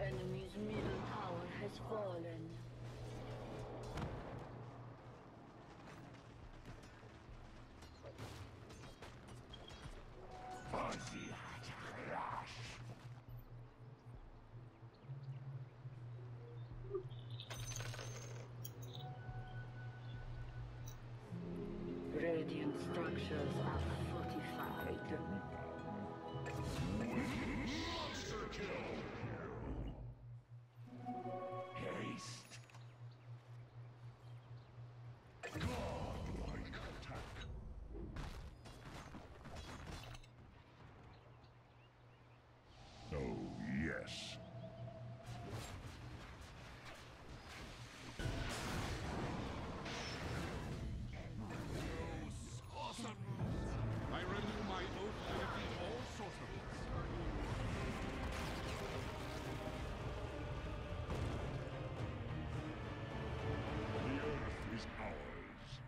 Enemy's middle tower has fallen. Fuzzy crash. Radiant structures are fortified. Monster kill. Haste. Godlike attack. Oh, yes. Awesome! I renew my oath to defeat all sorcerers. The earth is ours.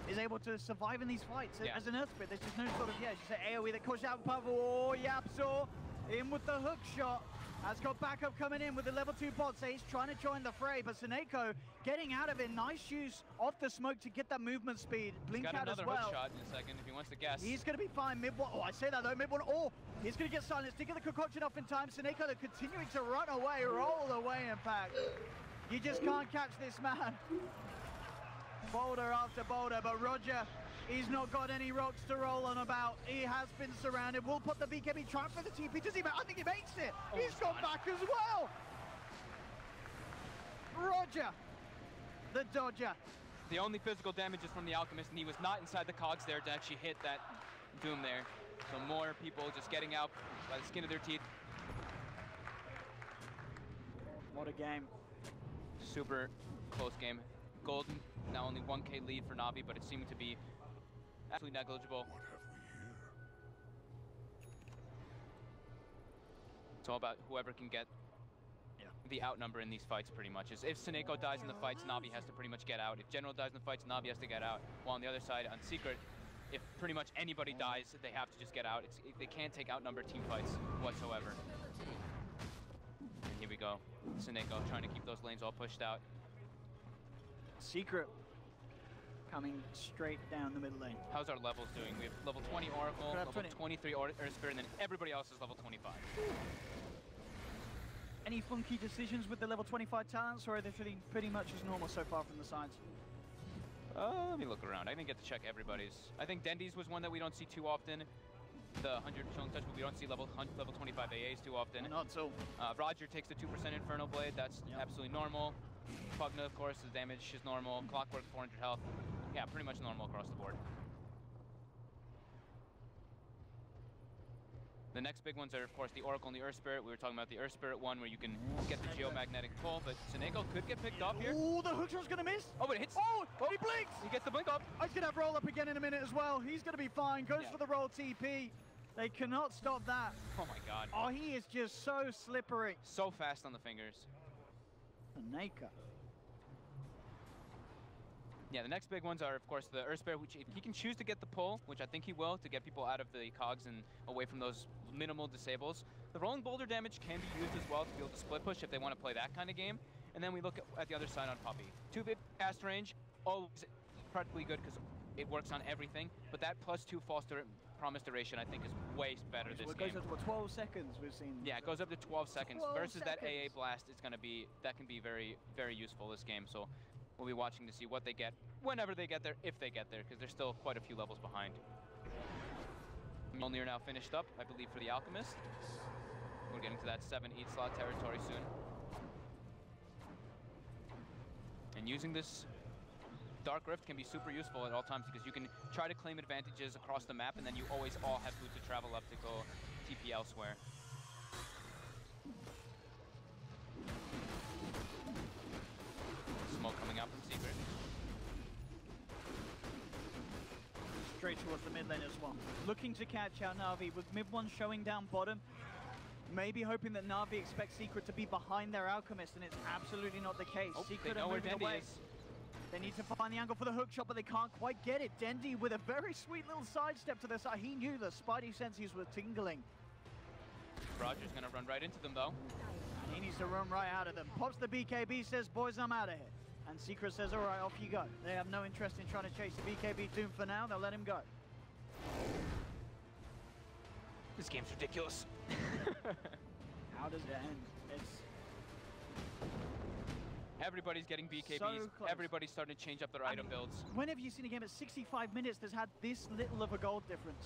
Is able to survive in these fights Yeah. as an Earthquake. There's just no sort of, yeah, as you say, AoE that calls out Pavel. Oh, Yapsor in with the hook shot. Has got backup coming in with the level 2 bot. So he's trying to join the fray, but Seneko getting out of it. Nice use off the smoke to get that movement speed. Blink He's got out as another well. hook shot in a second if he wants to guess. He's going to be fine mid one. Oh, I say that though, mid one. Oh, he's going to get silenced. To get the concoction off in time. Seneko continuing to run away, roll away, in fact. You just can't catch this man. Boulder after boulder, but Roger, he's not got any rocks to roll on about. He has been surrounded. We'll put the BKB trap for the TP. Does he? I think he makes it. He's gone back as well. Roger, the Dodger. The only physical damage is from the Alchemist, and he was not inside the cogs there to actually hit that Doom there. So more people just getting out by the skin of their teeth. What a game. Super close game. Golden, now only 1K lead for Navi, but it seemed to be absolutely negligible. What have we here? It's all about whoever can get the outnumber in these fights pretty much. If Seneko dies in the fights, Navi has to pretty much get out. If General dies in the fights, Navi has to get out. While on the other side, on Secret, if pretty much anybody dies, they have to just get out. They can't take outnumber team fights whatsoever. And here we go. Seneko trying to keep those lanes all pushed out. Secret coming straight down the middle lane. How's our levels doing? We have level 20 Oracle, level 23 Earth Spirit, and then everybody else is level 25. Any funky decisions with the level 25 talents, or are they pretty much as normal so far from the sides? Let me look around. I didn't get to check everybody's. I think Dendy's was one that we don't see too often. The 100 Chilling Touch, but we don't see level 25 AAs too often. Not so. Roger takes the 2% Infernal Blade. That's absolutely normal. Pugna, of course, the damage is normal. Clockwork, 400 health. Yeah, pretty much normal across the board. The next big ones are, of course, the Oracle and the Earth Spirit. We were talking about the Earth Spirit one, where you can get the geomagnetic pull, but Seneko could get picked off here. Oh, the hook shot's gonna miss. Oh, but it hits. Oh, he blinks. He gets the blink up. He's gonna have roll up again in a minute as well. He's gonna be fine. Goes for the roll TP. They cannot stop that. Oh my god. Oh, he is just so slippery. So fast on the fingers. Seneko. Yeah, the next big ones are, of course, the Earth Spirit, which if he can choose to get the pull, which I think he will, to get people out of the cogs and away from those minimal disables. The rolling boulder damage can be used as well to be able to split push if they want to play that kind of game. And then we look at the other side on Puppy. 2-bit cast range, always practically good because it works on everything, but that +2 false promise duration I think is way better this game. It goes up to what, 12 seconds we've seen. Yeah, it goes up to 12 seconds 12 versus that seconds. AA blast. It's gonna be, that can be very, very useful this game. So we'll be watching to see what they get whenever they get there, if they get there, because they're still quite a few levels behind. Mjolnir now finished up, I believe, for the Alchemist. We're getting to that 7 eat slot territory soon. And using this Dark Rift can be super useful at all times because you can try to claim advantages across the map, and then you always all have food to travel up to go TP elsewhere. Smoke coming out from Secret. Straight towards the mid lane as well. Looking to catch out Na'Vi with mid one showing down bottom. Maybe hoping that Na'Vi expects Secret to be behind their Alchemist, and it's absolutely not the case. Oh, Secret they know are where moving Dendy away. is. They need to find the angle for the hook shot, but they can't quite get it. Dendy with a very sweet little sidestep to the side. He knew the Spidey senses were tingling. Roger's gonna run right into them though. And he needs to run right out of them. Pops the BKB, says, boys, I'm out of here. And Secret says, all right, off you go. They have no interest in trying to chase the BKB Doom for now. They'll let him go. This game's ridiculous. How does it end? It's Everybody's getting BKBs. so close. Everybody's starting to change up their item builds. When have you seen a game at 65 minutes that's had this little of a gold difference?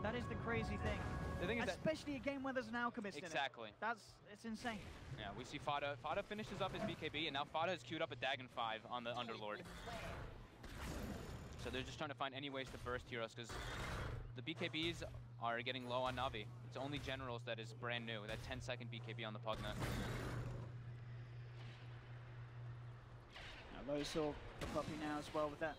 That is the crazy thing. The thing is that especially a game where there's an Alchemist exactly. in it. It's insane. Yeah, we see Fada. Fada finishes up his BKB, and now Fada has queued up a Dagon 5 on the Underlord. So they're just trying to find any ways to burst heroes, because the BKBs are getting low on Na'Vi. It's only Generals that is brand new, that 10-second BKB on the Pugna. Now Low saw the puppy now as well with that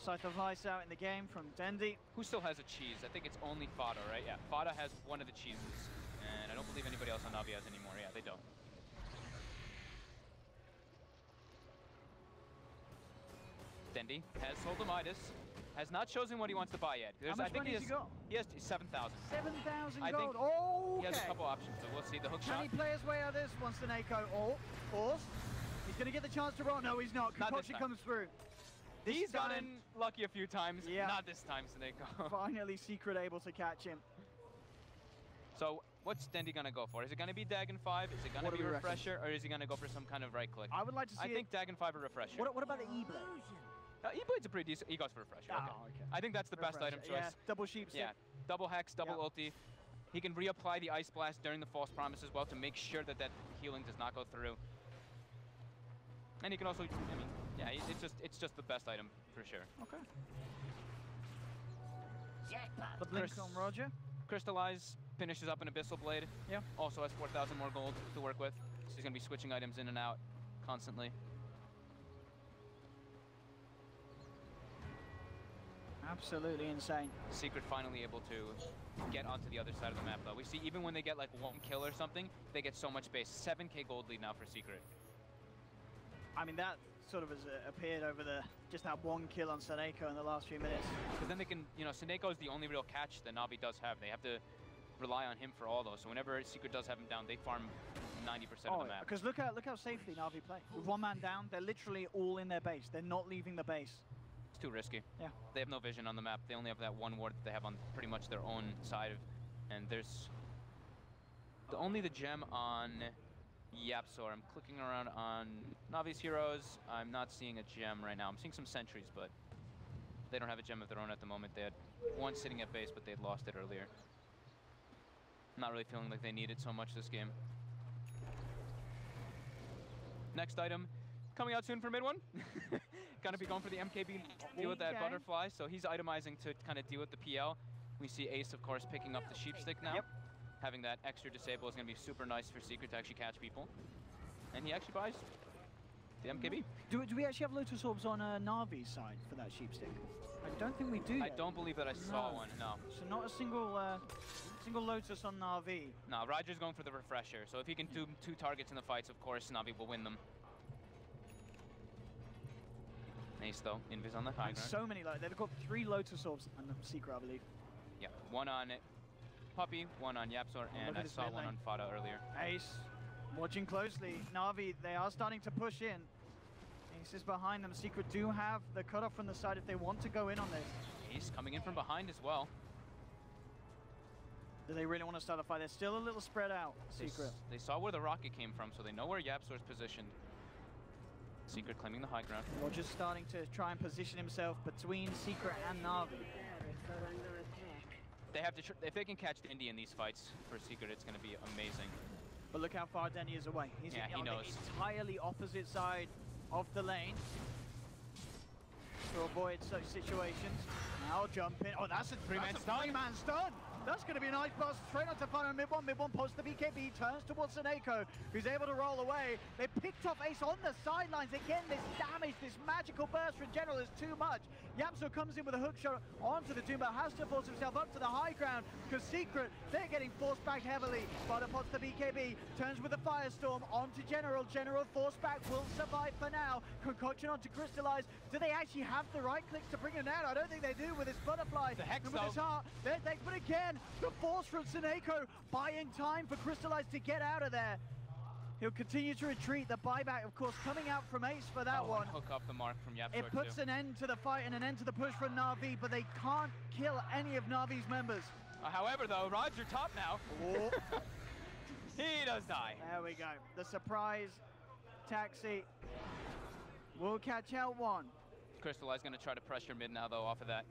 Scythe of Ice out in the game from Dendy. Who still has a cheese? I think it's only Fada, right? Yeah, Fada has one of the cheeses. And I don't believe anybody else on Na'Vi has anymore. Yeah, they don't. Dendy has sold the Midas. Has not chosen what he wants to buy yet. How much money has he got? He has 7,000. 7,000 I gold. think Oh, he has a couple options, so we'll see. The hook Can shot. he play his way out of this once the Neko forced? He's going to get the chance to roll. No, he's not. Not this Concoction time. comes through. This He's time, gotten lucky a few times. Yeah. Not this time, Sneko. finally Secret able to catch him. So, what's Dendy gonna go for? Is it gonna be Dagon 5? Is it gonna What do be we reckon? Refresher? Or is he gonna go for some kind of right click? I would like to see I think Dagon 5 or Refresher. What about the E-Blade? E-Blade's a pretty decent. He goes for Refresher. Ah, Okay. okay. I think that's the best item choice. Yeah, double sheep stick. Yeah, double hex, double Yeah. ulti. He can reapply the Ice Blast during the False Promise as well to make sure that that healing does not go through. And you can also, I mean, yeah, it's just the best item for sure. Okay. Jackpot. The blink on Roger. Crystallize finishes up an Abyssal Blade. Yeah. Also has 4,000 more gold to work with. So he's going to be switching items in and out constantly. Absolutely insane. Secret finally able to get onto the other side of the map though. We see even when they get like 1 kill or something, they get so much space. 7k gold lead now for Secret. I mean, that sort of has appeared over just that 1 kill on Seneko in the last few minutes. Because then they can, you know, Seneko is the only real catch that Navi does have. They have to rely on him for all those. So whenever Secret does have him down, they farm 90% of the map. Because look how safely Navi play. With 1 man down, they're literally all in their base. They're not leaving the base. It's too risky. Yeah. They have no vision on the map. They only have that 1 ward that they have on pretty much their own side. And there's only the gem on Yapsor. I'm clicking around on Navi's heroes. I'm not seeing a gem right now. I'm seeing some sentries, but they don't have a gem of their own at the moment. They had 1 sitting at base, but they had lost it earlier. Not really feeling like they need it so much this game. Next item coming out soon for mid one. Gonna be going for the MKB deal with that butterfly. So he's itemizing to kind of deal with the PL. We see Ace, of course, picking up the sheep stick now. Yep. Having that extra disable is going to be super nice for Secret to actually catch people. And he actually buys the MKB. Do we actually have Lotus Orbs on Navi's side for that sheep stick? I don't think we do I yet. don't believe that I saw one, no. So not a single Lotus on Navi. No, Roger's going for the refresher. So if he can do 2 targets in the fights, of course, Navi will win them. Ace though, invis on the high ground. So many, they've got 3 Lotus Orbs and the Secret, I believe. Yeah, 1 on Puppy, 1 on Yapsor, and I saw 1 on Fada earlier. Ace, watching closely. Navi, they are starting to push in. Ace is behind them. Secret do have the cutoff from the side if they want to go in on this. Ace coming in from behind as well. Do they really want to start a fight? They're still a little spread out, Secret. They saw where the rocket came from, so they know where Yapsor's positioned. Secret claiming the high ground. Roger's starting to try and position himself between Secret and Navi. They have to, if they can catch Indy in these fights for Secret, it's going to be amazing. But look how far Denny is away. He's he on knows. the entirely opposite side of the lane to avoid such situations. Now jumping. Oh, that's a 3-man stun. That's going to be a nice bust straight onto Fada mid one. Mid one posts the BKB, turns towards Seneko, who's able to roll away. They picked off Ace on the sidelines. Again, this damage, this magical burst from General is too much. Yapso comes in with a hook shot onto the Doom, but has to force himself up to the high ground because Secret, they're getting forced back heavily. Fada pots the BKB, turns with the Firestorm onto General. General forced back, will survive for now. Concoction onto Crystallize. Do they actually have the right clicks to bring him down? I don't think they do with this butterfly. The Hex, and with his heart, but again, the force from Seneko buying time for Crystallize to get out of there. He'll continue to retreat. The buyback, of course, coming out from Ace for that one. Hook up the mark from Yapsor. It puts an end to the fight and an end to the push from Na'Vi, but they can't kill any of Na'Vi's members. However, though, Roger top now. Oh. He does die. There we go. The surprise taxi will catch out one. Crystallize going to try to pressure mid now, though, off of that.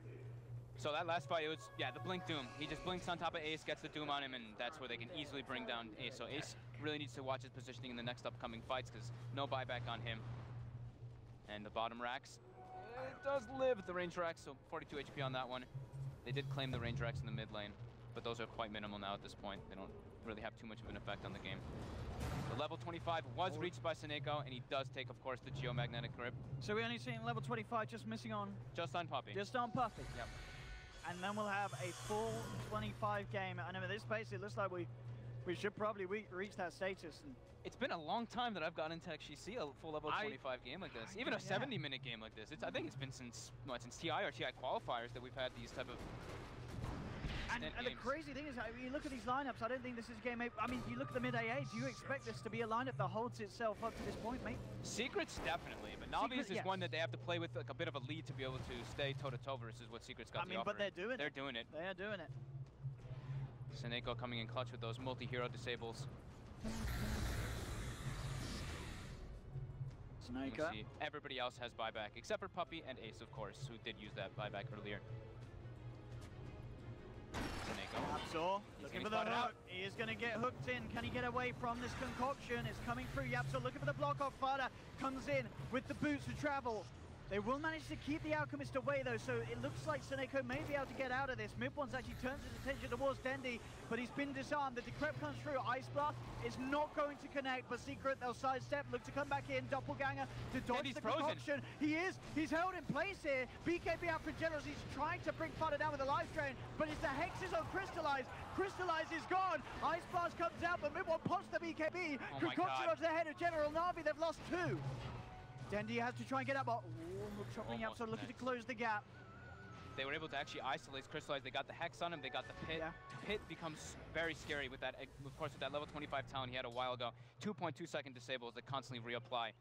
So that last fight, it was, yeah, the Blink Doom. He just blinks on top of Ace, gets the Doom on him, and that's where they can easily bring down Ace. So Ace really needs to watch his positioning in the next upcoming fights because no buyback on him. And the bottom racks, it does live the range racks, so 42 HP on that one. They did claim the range racks in the mid lane, but those are quite minimal now at this point. They don't really have too much of an effect on the game. The level 25 was reached by Seneko, and he does take, of course, the Geomagnetic Grip. So we're only seeing level 25 just missing on... Just on Puppy. Just on Puppy. Yep. And then we'll have a full 25 game. And at this pace, it looks like we should probably reach that status. And it's been a long time that I've gotten to actually see a full level 25 game like this. Even a 70-minute game like this. I think it's been since TI or TI qualifiers that we've had these type of And the crazy thing is, you look at these lineups, I don't think this is a game. I mean, you look at the mid AA, do you expect this to be a lineup that holds itself up to this point, mate? Secrets, definitely, but Navi's is one that they have to play with like a bit of a lead to be able to stay toe-to-toe versus what Secret's got to offer. But they're doing it. They're doing it. They are doing it. Seneko coming in clutch with those multi-hero disables. Seneko. Everybody else has buyback, except for Puppy and Ace, of course, who did use that buyback earlier. Seneko Yapsor looking for the hook. He is going to get hooked in. Can he get away from this concoction? It's coming through. Yapsor looking for the block off. Fada comes in with the boots of travel. They will manage to keep the Alchemist away though, so it looks like Seneko may be able to get out of this. Mid-One's actually turns his attention towards Dendi, but he's been disarmed. The Decrep comes through. Ice Blast is not going to connect, but Secret, they'll sidestep, look to come back in. Doppelganger to dodge the concoction. He is. He's held in place here. BKB out for Generals. He's trying to bring Fada down with a life drain, but it's the Hexes on Crystallize. Crystallize is gone. Ice Blast comes out, but Mid-One pops the BKB. Concoction onto the head of General Na'Vi. They've lost 2. Dendi has to try and get up, but chopping up, so looking to close the gap. They were able to actually isolate Crystallize. They got the Hex on him, they got the Pit. Yeah. Pit becomes very scary with that, of course, with that level 25 talent he had a while ago. 2.2 second disables that constantly reapply.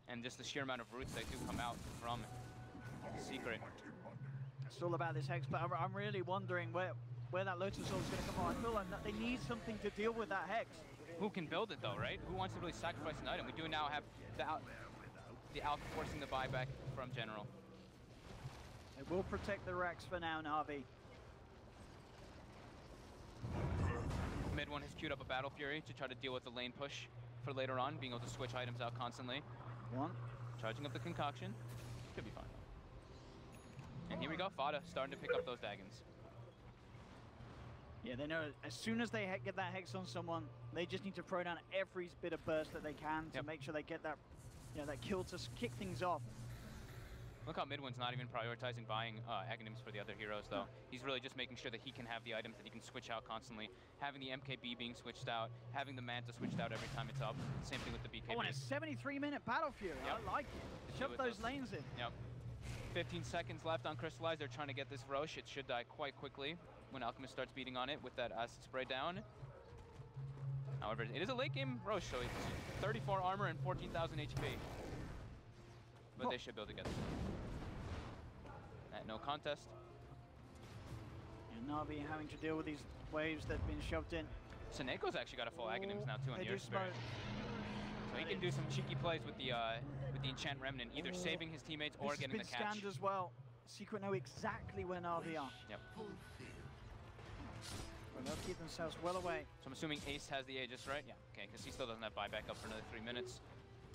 And just the sheer amount of roots that do come out from Secret. It's all about this Hex, but I'm really wondering where that Lotus Soul is going to come on. I feel like they need something to deal with that Hex. Who can build it though, right? Who wants to really sacrifice an item? We do now have the Alpha forcing the buyback from General. They will protect the Rex for now, Na'Vi. Mid-One has queued up a Battle Fury to try to deal with the lane push for later on, being able to switch items out constantly. Charging up the concoction. Should be fine. And here we go, Fada starting to pick up those Daggons. Yeah, they know as soon as they get that Hex on someone, they just need to throw down every bit of burst that they can to make sure they get that, that kill to kick things off. Look how Mid-One's not even prioritizing buying Aghanims for the other heroes, though. He's really just making sure that he can have the items that he can switch out constantly. Having the MKB being switched out, having the Manta switched out every time it's up. Same thing with the BKB. Oh, and a 73-minute Battle Fury. Yep. I like it. Shove those lanes in. Yep. 15 seconds left on Crystallize. They're trying to get this Roche. It should die quite quickly when Alchemist starts beating on it with that acid spray down. However, it is a late game Roche, so it's 34 armor and 14,000 HP. But they should be able to get this. At no contest. And Na'Vi having to deal with these waves that have been shoved in. Seneco's actually got a full Aghanims now too on the Earth Spirit. So he can do some cheeky plays with the Enchant Remnant, either saving his teammates or getting the catch. Scanned as well. Secret know exactly where Na'Vi are. Yep. But they'll keep themselves well away. So I'm assuming Ace has the Aegis, right? Yeah, okay, because he still doesn't have buyback up for another 3 minutes.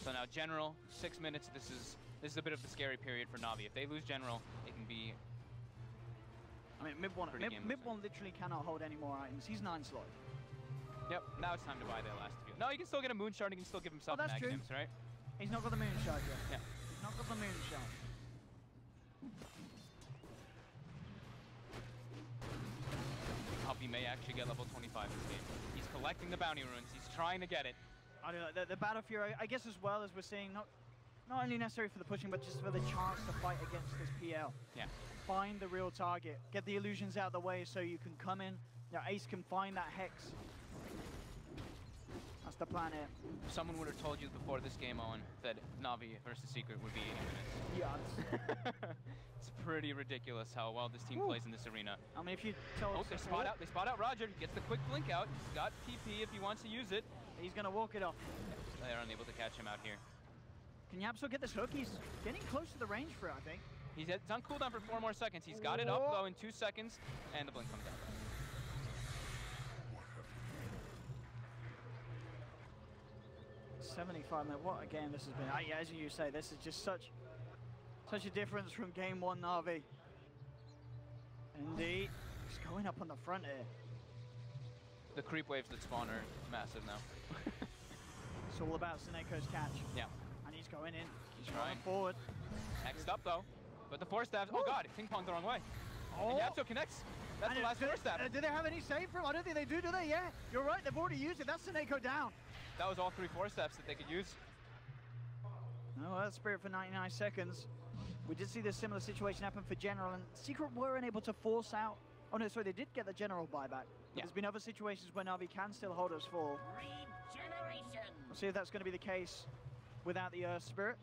So now General, 6 minutes. This is a bit of the scary period for Na'Vi. If they lose General, it can be. I mean, Mid-One literally cannot hold any more items. He's 9 slot. Yep, now it's time to buy their last few. No, he can still get a Moonshard. He can still give himself an Aghanims, right? He's not got the Moonshard yet. Yeah. He's not got the Moonshard. He may actually get level 25 this game. He's collecting the bounty runes. He's trying to get it. I don't know, the Battle Fury, I guess as well as we're seeing, not only necessary for the pushing, but just for the chance to fight against this PL. Yeah. Find the real target. Get the illusions out of the way so you can come in. Ace can find that Hex. That's the plan here. Someone would have told you before this game, Owen, that Na'Vi versus Secret would be 80 minutes. Yeah. It's pretty ridiculous how well this team plays in this arena. I mean, if you tell us... They spot out Roger. Gets the quick blink out. He's got TP if he wants to use it. He's going to walk it off. They're unable to catch him out here. Can Yapsor get this hook? He's getting close to the range for it, I think. He's on cooldown for 4 more seconds. He's got it up though in 2 seconds, and the blink comes out. 75 minutes. What a game this has been. Yeah, as you say, this is just such a difference from game 1 Na'Vi. Indeed. He's going up on the front here. The creep waves that spawn are massive now. It's all about Seneco's catch. Yeah. And he's going in. He's trying forward. Next up though. But the 4 stabs. Oh god, ping ponged the wrong way. Oh. And Yapsor connects. That's the last 4 stab. Do they have any save for him? I don't think they do they? Yeah. You're right, they've already used it. That's Seneko down. That was all 3 4 steps that they could use. No, that's Spirit for 99 seconds. We did see this similar situation happen for General, and Secret weren't able to force out. Oh no, sorry, they did get the General buyback. But there's been other situations where Na'Vi can still hold us full. Regeneration. We'll see if that's going to be the case without the Earth Spirit.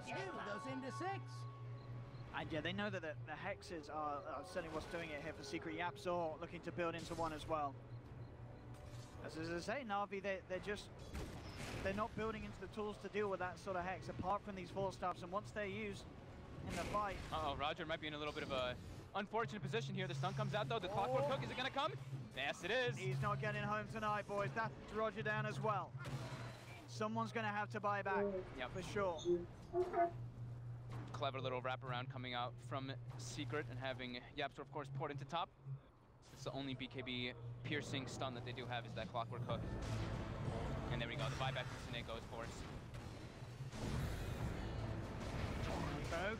2 goes into 6. And yeah, they know that the Hexes are certainly what's doing it here for Secret. Yapsor looking to build into 1 as well. As I say, Na'Vi, they're not building into the tools to deal with that sort of Hex, apart from these 4 staffs, and once they're used in the fight... Uh-oh, Roger might be in a little bit of a unfortunate position here. The stun comes out though. The clockwork hook, is it gonna come? Yes, it is. He's not getting home tonight, boys. That's Roger down as well. Someone's gonna have to buy back, for sure. Clever little wraparound coming out from Secret and having Yapster, of course, poured into top. It's the only BKB piercing stun that they do have is that clockwork hook. And there we go, the buyback from Seneko is forced.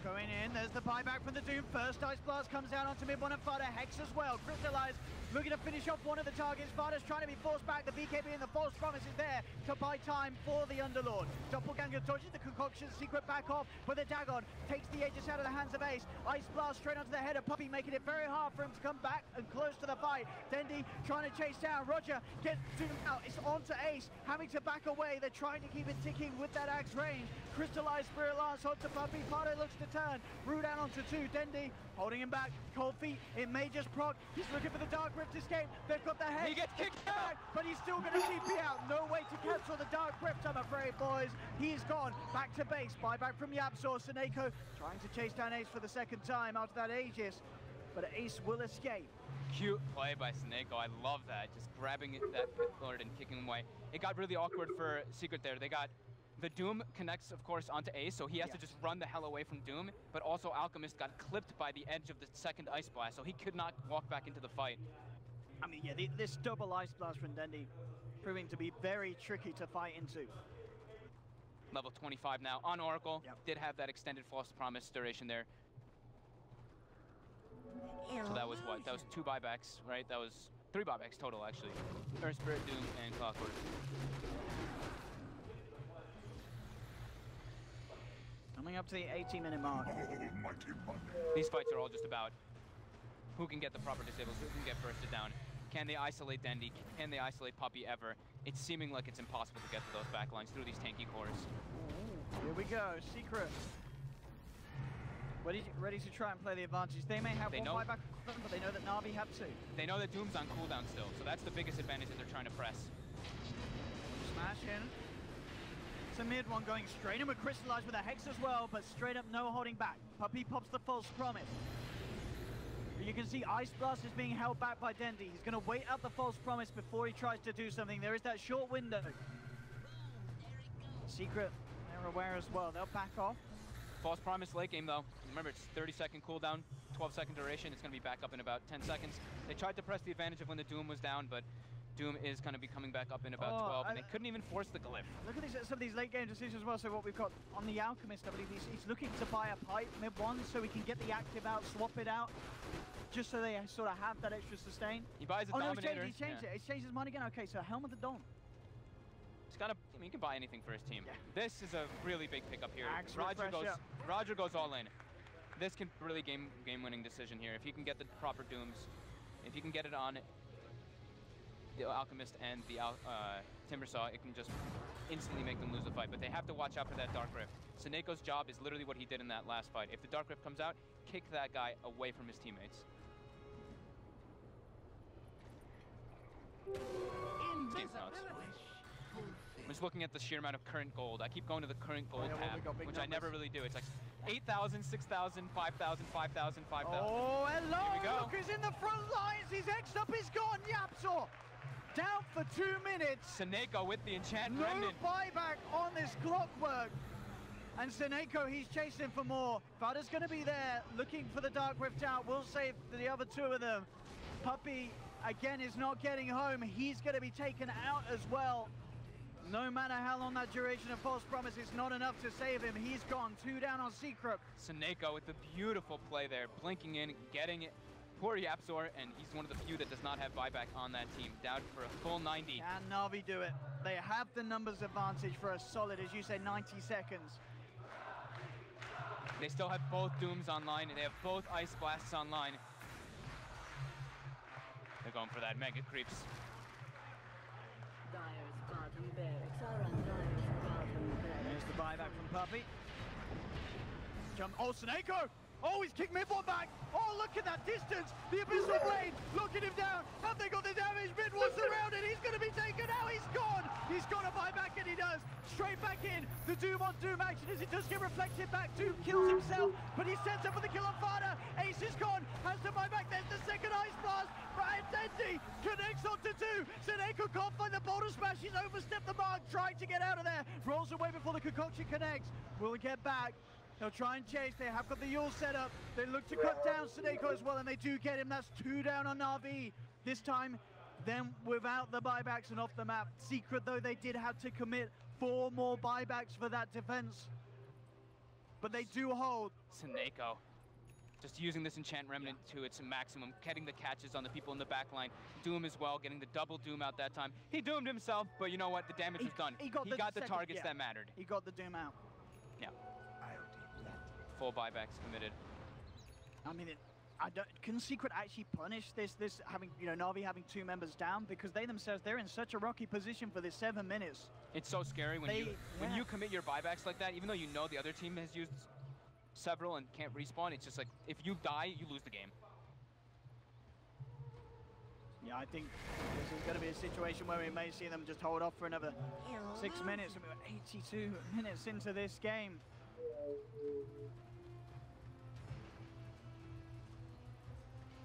Going in, there's the buyback from the Doom. First Ice Blast comes down onto mid one and Fada. Hex as well. Crystallize looking to finish off one of the targets. Fada's trying to be forced back. The BKB and the false promise is there to buy time for the Underlord. Doppelganger dodges the concoction. Secret back off, but the Dagon takes the Aegis out of the hands of Ace. Ice Blast straight onto the head of Puppey, making it very hard for him to come back and close to the fight. Dendi trying to chase down. Roger gets zoomed out. It's onto Ace, having to back away. They're trying to keep it ticking with that axe range. Crystallized Spirit Lance onto Puppey. Fada looks to turn. Brew down onto 2. Dendi holding him back. Cold feet. It may just proc. He's looking for the Dark Rift escape. They've got the head. He gets kicked back, but he's still going to TP out. No way to cancel the Dark Rift, I'm afraid, boys. He's gone. Back to base. Buyback from Yapsor. Seneko trying to chase down Ace for the second time after that Aegis, but Ace will escape. Cute play by Seneko. I love that. Just grabbing that Pit Lord and kicking him away. It got really awkward for Secret there. They got the Doom connects, of course, onto Ace, so he has to just run the hell away from Doom, but also Alchemist got clipped by the edge of the second Ice Blast, so he could not walk back into the fight. I mean, yeah, this double Ice Blast from Dendi proving to be very tricky to fight into. Level 25 now on Oracle. Did have that extended false promise duration there. So that was what? That was 2 buybacks, right? That was 3 buybacks total, actually. Earth Spirit, Doom, and Clockwork. Coming up to the 80-minute mark. These fights are all just about who can get the proper disables, who can get bursted down. Can they isolate Dendi? Can they isolate Puppey ever? It's seeming like it's impossible to get to those backlines through these tanky cores. Here we go, Secret. Ready to try and play the advantage. They may have one buyback, but they know that Na'Vi have 2. They know that Doom's on cooldown still, so that's the biggest advantage that they're trying to press. Smash in. It's a mid one going straight in with Crystallize with a Hex as well, but straight up no holding back. Puppey pops the false promise. But you can see Ice Blast is being held back by Dendi. He's going to wait out the false promise before he tries to do something. There is that short window. Secret, they're aware as well. They'll back off. False promise late game though. Remember, it's 30-second cooldown, 12-second duration. It's going to be back up in about 10 seconds. They tried to press the advantage of when the Doom was down, but Doom is going to be coming back up in about 12, and they couldn't even force the glyph. Look at some of these late game decisions as well. So what we've got on the Alchemist, I believe he's looking to buy a pipe mid-1 so he can get the active out, swap it out, just so they sort of have that extra sustain. He buys a Dominator. No, he's changed it. He's changed his mind again. Okay, so Helm of the Dawn. He's got a, I mean, he can buy anything for his team. Yeah. This is a really big pickup here. Roger goes all in. This can really game-winning decision here. If he can get the proper Dooms, if he can get it on the Alchemist and the Timbersaw, it can just instantly make them lose the fight. But they have to watch out for that Dark Rift. Seneko's job is literally what he did in that last fight. If the Dark Rift comes out, kick that guy away from his teammates. I'm just looking at the sheer amount of current gold. I keep going to the current gold tab, which I never really do. It's like 8,000, 6,000, 5,000, 5,000, 5,000. Oh, hello! Here we go. Look who's in the front lines. He's X'd up. He's gone. Yapsor down for 2 minutes. Seneko with the enchant no remnant. Buyback on this Clockwork. And Seneko, he's chasing for more. Fada's going to be there, looking for the Dark Rift out. We'll save the other 2 of them. Puppey, again, is not getting home. He's going to be taken out as well. No matter how long that duration of false promise is not enough to save him. He's gone. 2 down on Secret. Seneko with the beautiful play there, blinking in, getting it. Poor Yapsor, and he's one of the few that does not have buyback on that team. Down for a full 90. Can Na'Vi do it? They have the numbers advantage for a solid, as you say, 90 seconds. They still have both Dooms online, and they have both Ice Blasts online. They're going for that Mega Creeps. Dyer's bottom barracks are on Dyer's bottom barracks. There's the buyback from Puppey. Jump. Oh, Seneko! Oh, he's kicked Mid1 back. Oh, look at that distance. The Abyssal Blade looking him down. Have they got the damage? Mid1 surrounded. He's going to be taken out. He's gone. He's got to buy back, and he does. Straight back in. The Doom on Doom action as it does get reflected back. Doom kills himself, but he sets up for the kill on Fada. Ace is gone. Has to buy back. There's the second Ice Blast. Brian Dendy connects onto 2. Seneko can't find the boulder smash. He's overstepped the mark, trying to get out of there. Rolls away before the concoction connects. Will he get back? They'll try and chase. They have got the Yule set up. They look to cut down Seneko as well, and they do get him. That's 2 down on Na'Vi. This time, then without the buybacks and off the map. Secret, though, they did have to commit 4 more buybacks for that defense. But they do hold. Seneko, just using this Enchant Remnant to its maximum, getting the catches on the people in the back line. Doom as well, getting the double Doom out that time. He doomed himself, but you know what? The damage was done. He got the targets that mattered. He got the Doom out. Yeah. Full buybacks committed. I mean, can Secret actually punish this having, you know, Na'Vi having 2 members down? Because they themselves, they're in such a rocky position for this 7 minutes. It's so scary when you commit your buybacks like that, even though you know the other team has used several and can't respawn. It's just like, if you die, you lose the game. Yeah, I think this is going to be a situation where we may see them just hold off for another 6 minutes. And we're 82 minutes into this game.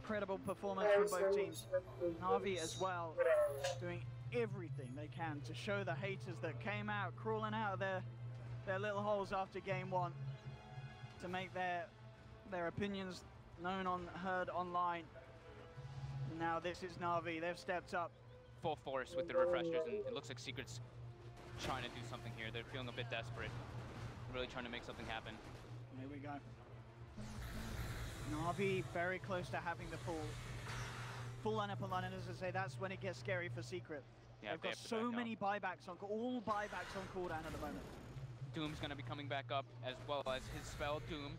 Incredible performance from both teams. Na'Vi as well, doing everything they can to show the haters that came out, crawling out of their little holes after game 1, to make their opinions known heard online. Now this is Na'Vi. They've stepped up. Full force with the refreshers, and it looks like Secret's trying to do something here. They're feeling a bit desperate, really trying to make something happen. Here we go. Na'Vi very close to having the full lineup online, and as I say, that's when it gets scary for Secret. Yeah, They've got so many buybacks on, all buybacks on cooldown at the moment. Doom's gonna be coming back up, as well as his spell, Doom.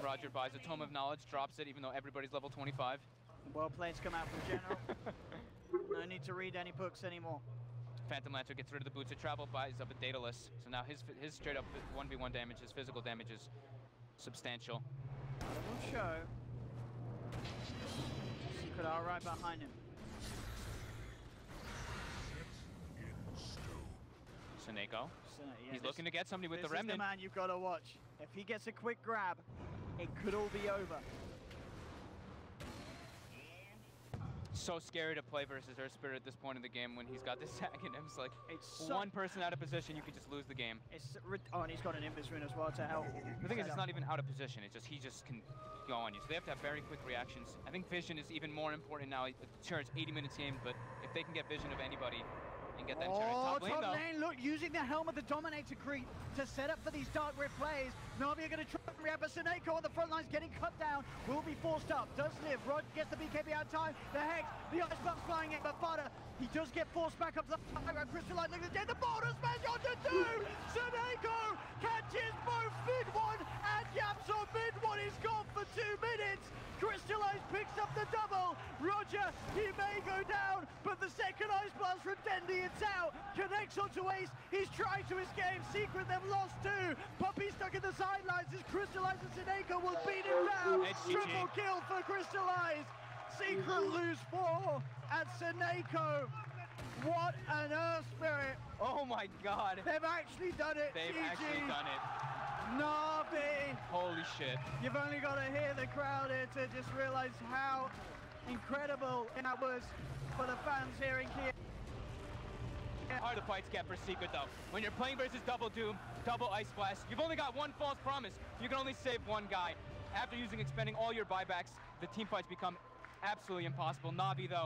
Roger buys a Tome of Knowledge, drops it, even though everybody's level 25. Well played come out from General. No need to read any books anymore. Phantom Lancer gets rid of the boots of travel, buys up a Daedalus. So now his straight up 1v1 damage, his physical damage is substantial. Double show. Secret are right behind him. Seneko. Yeah, he's looking to get somebody with the Remnant. This is the man you've got to watch. If he gets a quick grab, it could all be over. So scary to play versus Earth Spirit at this point in the game when he's got this tag in him. It's like, it's one person out of position, you could just lose the game. Oh, and he's got an Invis rune as well to help. The thing is, it's not even out of position. It's just, he just can go on you. So they have to have very quick reactions. I think vision is even more important now. Sure, it's 80 minutes in, but if they can get vision of anybody and get that top lane, look, using the Helm of the Dominator creep to set up for these Dark Rift plays. Na'Vi are going to try and react, but Seneko on the front lines getting cut down, will be forced up, does live. Rod gets the BKB out of time, the Hex, the Ice Bump's flying in, but Fada, he does get forced back up to the Crystalline, look at the dead, the border smash onto 2! Seneko catches both Mid1 and Yaps on Mid1, he's gone for 2 minutes! Crystallize picks up the double. Roger, he may go down, but the second Ice Blast from Dendy, it's out. Connects onto Ace. He's trying to escape. Secret, they've lost 2. Puppy stuck in the sidelines as Crystallize and Seneko will beat him down. Triple kill for Crystallize. Secret lose 4 and Seneko. What an Earth Spirit. Oh my god. They've actually done it. They've actually done it. Na'Vi! Holy shit. You've only got to hear the crowd here to just realize how incredible that was for the fans here in Kiev. Hard the fights get for Secret though. When you're playing versus double Doom, double Ice Blast, you've only got one false promise. You can only save one guy. After expending all your buybacks, the team fights become absolutely impossible. Na'Vi though.